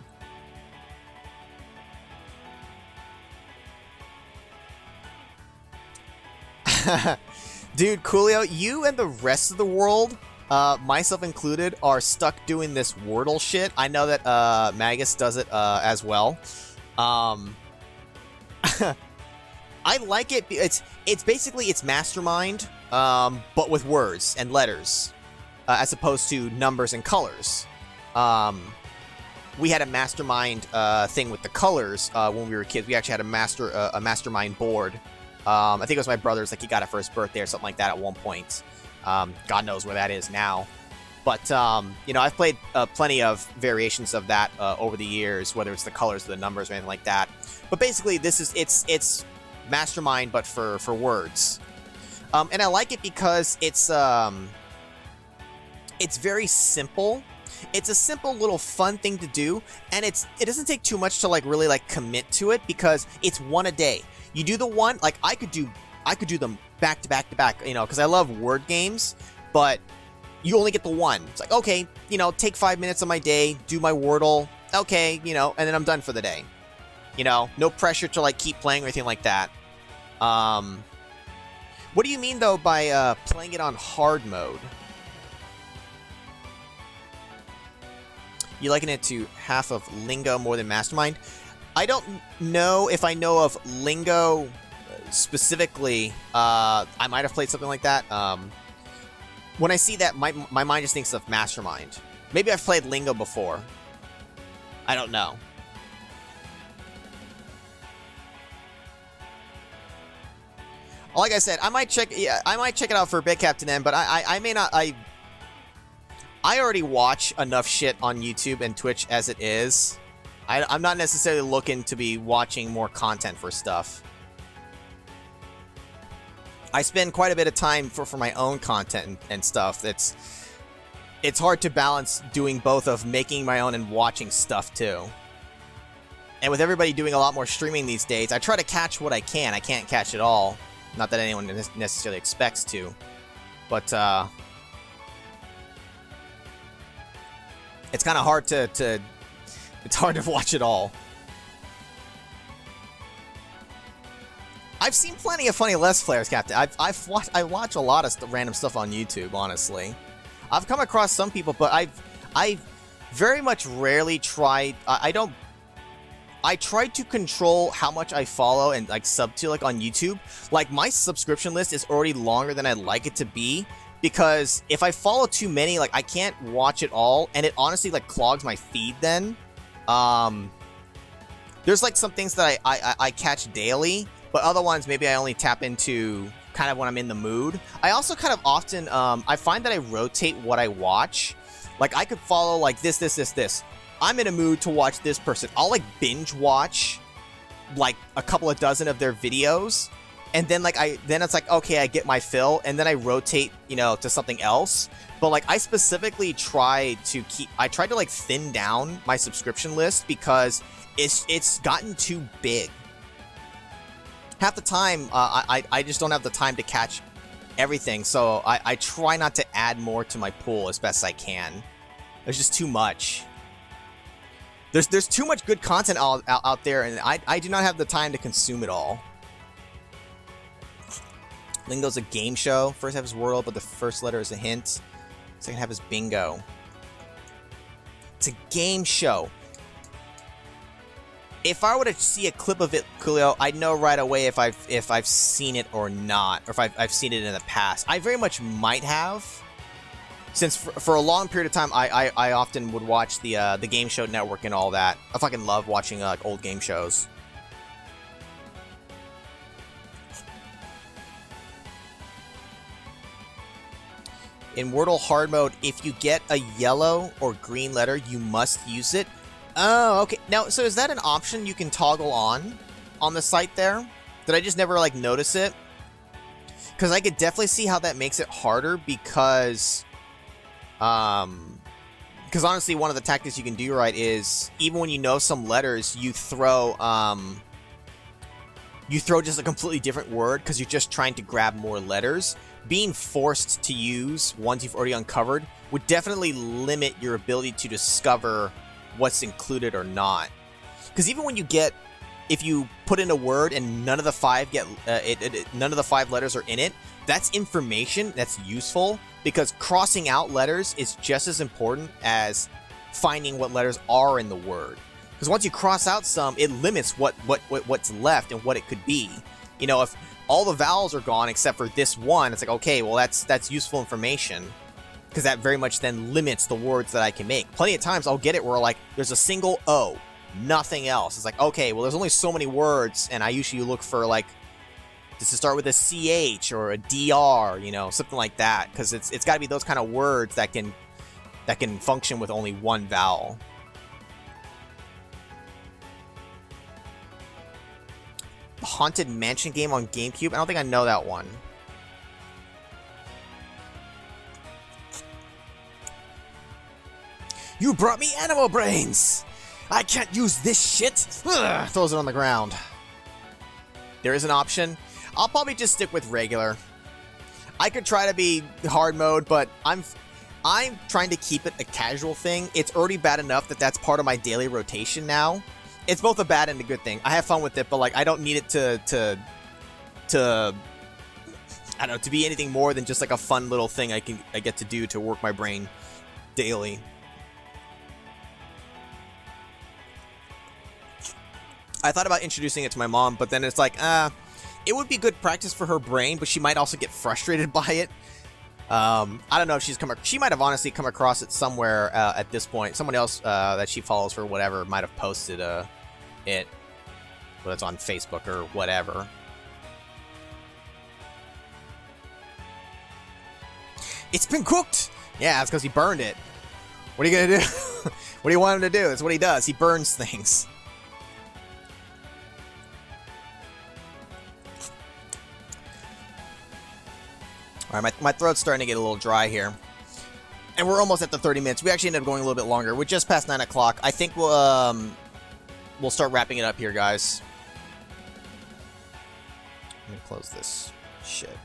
Dude, Coolio, you and the rest of the world, myself included, are stuck doing this Wordle shit. I know that Magus does it as well. I like it. It's basically it's Mastermind. but with words and letters, as opposed to numbers and colors. We had a mastermind thing with the colors when we were kids. We actually had a mastermind board. I think it was my brother's, like he got it for his birthday or something like that at one point. God knows where that is now. But, you know, I've played plenty of variations of that over the years, whether it's the colors or the numbers or anything like that. But basically, it's Mastermind, but for words. And I like it because it's very simple. It's a simple little fun thing to do, and it doesn't take too much to like really like commit to it because it's one a day. You do the one, like I could do them back to back to back, you know, because I love word games, but you only get the one. It's like, okay, you know, take 5 minutes of my day, do my Wordle, okay, you know, and then I'm done for the day. You know, no pressure to like keep playing or anything like that. What do you mean though by playing it on hard mode? You liken it to half of Lingo more than Mastermind? I don't know if I know of Lingo specifically. I might have played something like that. When I see that, my mind just thinks of Mastermind. Maybe I've played Lingo before. I don't know. Like I said, I might check it out for a bit, Captain M, but I may not. I already watch enough shit on YouTube and Twitch as it is. I'm not necessarily looking to be watching more content for stuff. I spend quite a bit of time for my own content and stuff. It's hard to balance doing both of making my own and watching stuff too. And with everybody doing a lot more streaming these days, I try to catch what I can. I can't catch it all. Not that anyone necessarily expects to. But, it's kind of hard it's hard to watch it all. I've seen plenty of funny Let's Players, Captain. I watch a lot of random stuff on YouTube, honestly. I've come across some people, but I very much rarely try. I try to control how much I follow and like sub to like on YouTube. Like my subscription list is already longer than I'd like it to be. Because if I follow too many, like, I can't watch it all, and it honestly, like, clogs my feed then. There's, like, some things that I catch daily, but other ones maybe I only tap into kind of when I'm in the mood. I also kind of often, I find that I rotate what I watch. Like, I could follow, like, this. I'm in a mood to watch this person. I'll, like, binge watch, like, a couple of dozen of their videos. And then, like, then it's like, okay, I get my fill, and then I rotate, you know, to something else. But, like, I specifically try to like, thin down my subscription list because it's gotten too big. Half the time, I just don't have the time to catch everything, so I try not to add more to my pool as best I can. There's just too much. There's too much good content out there, and I do not have the time to consume it all. Lingo's a game show. First half is Wordle, but the first letter is a hint. Second half is bingo. It's a game show. If I were to see a clip of it, Coolio, I'd know right away if I've seen it or not, or if I've seen it in the past. I very much might have, since for a long period of time I often would watch the Game Show Network and all that. I fucking love watching like old game shows. In Wordle hard mode, if you get a yellow or green letter, you must use it. Oh, okay. Now, so is that an option you can toggle on the site there? Did I just never, like, notice it? Because I could definitely see how that makes it harder because honestly, one of the tactics you can do right is, even when you know some letters, you throw just a completely different word because you're just trying to grab more letters. Being forced to use ones you've already uncovered would definitely limit your ability to discover what's included or not. Because even when if you put in a word and none of the five none of the 5 letters are in it, that's information that's useful because crossing out letters is just as important as finding what letters are in the word. Because once you cross out some, it limits what's left and what it could be. You know, if all the vowels are gone except for this one. It's like, okay, well, that's useful information, because that very much then limits the words that I can make. Plenty of times I'll get it where, like, there's a single O, nothing else. It's like, okay, well, there's only so many words, and I usually look for, like, does it start with a CH or a DR, you know, something like that, because it's got to be those kind of words that can function with only one vowel. The Haunted Mansion game on GameCube? I don't think I know that one. You brought me animal brains! I can't use this shit! Ugh, throws it on the ground. There is an option. I'll probably just stick with regular. I could try to be hard mode, but I'm trying to keep it a casual thing. It's already bad enough that that's part of my daily rotation now. It's both a bad and a good thing. I have fun with it, but, like, I don't need it to I don't know, to be anything more than just, like, a fun little thing I get to do to work my brain daily. I thought about introducing it to my mom, but then it's like, it would be good practice for her brain, but she might also get frustrated by it. I don't know if she might have honestly come across it somewhere at this point. Someone else that she follows for whatever might have posted it, whether it's on Facebook or whatever. It's been cooked! Yeah, it's because he burned it. What are you gonna do? What do you want him to do? That's what he does. He burns things. Alright, my throat's starting to get a little dry here. And we're almost at the 30 minutes. We actually ended up going a little bit longer. We're just past 9 o'clock. I think we'll start wrapping it up here, guys. Let me close this shit.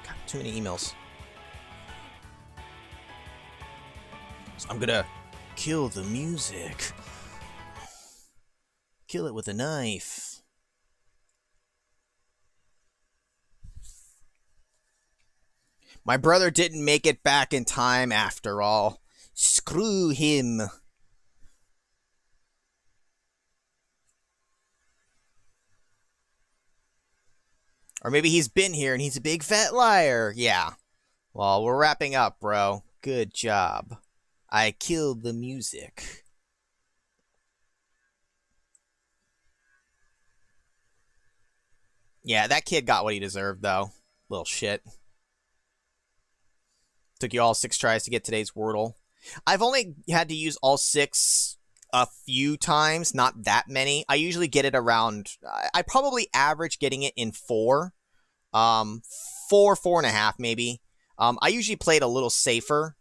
God, too many emails. So I'm gonna kill the music. Kill it with a knife. My brother didn't make it back in time after all. Screw him. Or maybe he's been here and he's a big fat liar. Yeah. Well, we're wrapping up, bro. Good job. I killed the music. Yeah, that kid got what he deserved, though. Little shit. Took you all 6 tries to get today's Wordle. I've only had to use all 6 a few times, not that many. I usually get it around, I probably average getting it in 4. 4.5 maybe. I usually play it a little safer,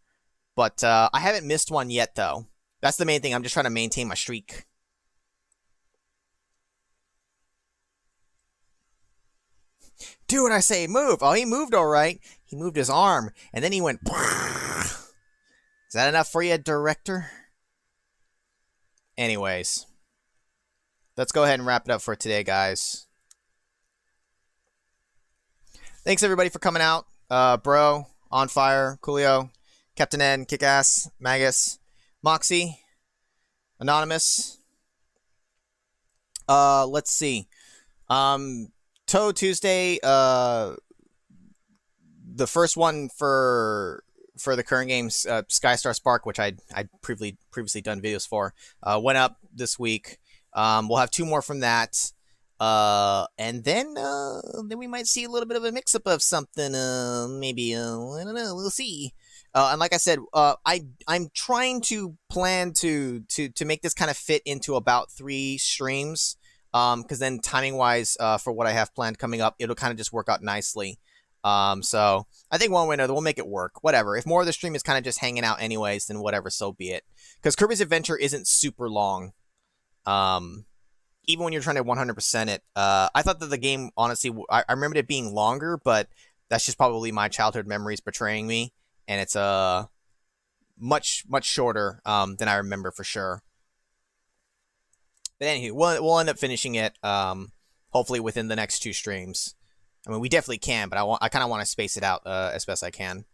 but I haven't missed one yet, though. That's the main thing. I'm just trying to maintain my streak. Do what I say, move. Oh, he moved all right. He moved his arm, and then he went... Is that enough for you, director? Anyways. Let's go ahead and wrap it up for today, guys. Thanks, everybody, for coming out. Bro, On Fire, Coolio, Captain N, Kickass, Magus, Moxie, Anonymous. Let's see. Toe Tuesday, the first one for the current games, Skystar Spark, which I'd previously done videos for, went up this week. We'll have 2 more from that. And then we might see a little bit of a mix-up of something, maybe, I don't know, we'll see. And like I said, I'm trying to plan to make this kind of fit into about 3 streams, because then timing-wise, for what I have planned coming up, it'll kind of just work out nicely. So I think one way or another, we'll make it work. Whatever. If more of the stream is kind of just hanging out anyways, then whatever, so be it. Because Kirby's Adventure isn't super long. Even when you're trying to 100% it, I thought that the game, honestly, I remembered it being longer, but that's just probably my childhood memories betraying me, and it's much shorter than I remember for sure. But anyway, we'll end up finishing it, hopefully within the next 2 streams. I mean, we definitely can, but I kind of want to space it out as best I can.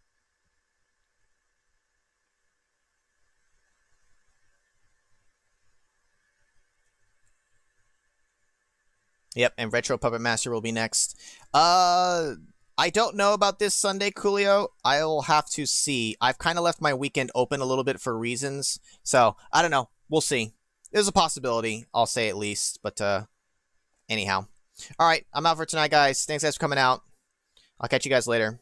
Yep, and Retro Puppet Master will be next. I don't know about this Sunday, Coolio. I'll have to see. I've kind of left my weekend open a little bit for reasons, so I don't know. We'll see. There's a possibility, I'll say at least, but anyhow. All right, I'm out for tonight, guys. Thanks, guys, for coming out. I'll catch you guys later.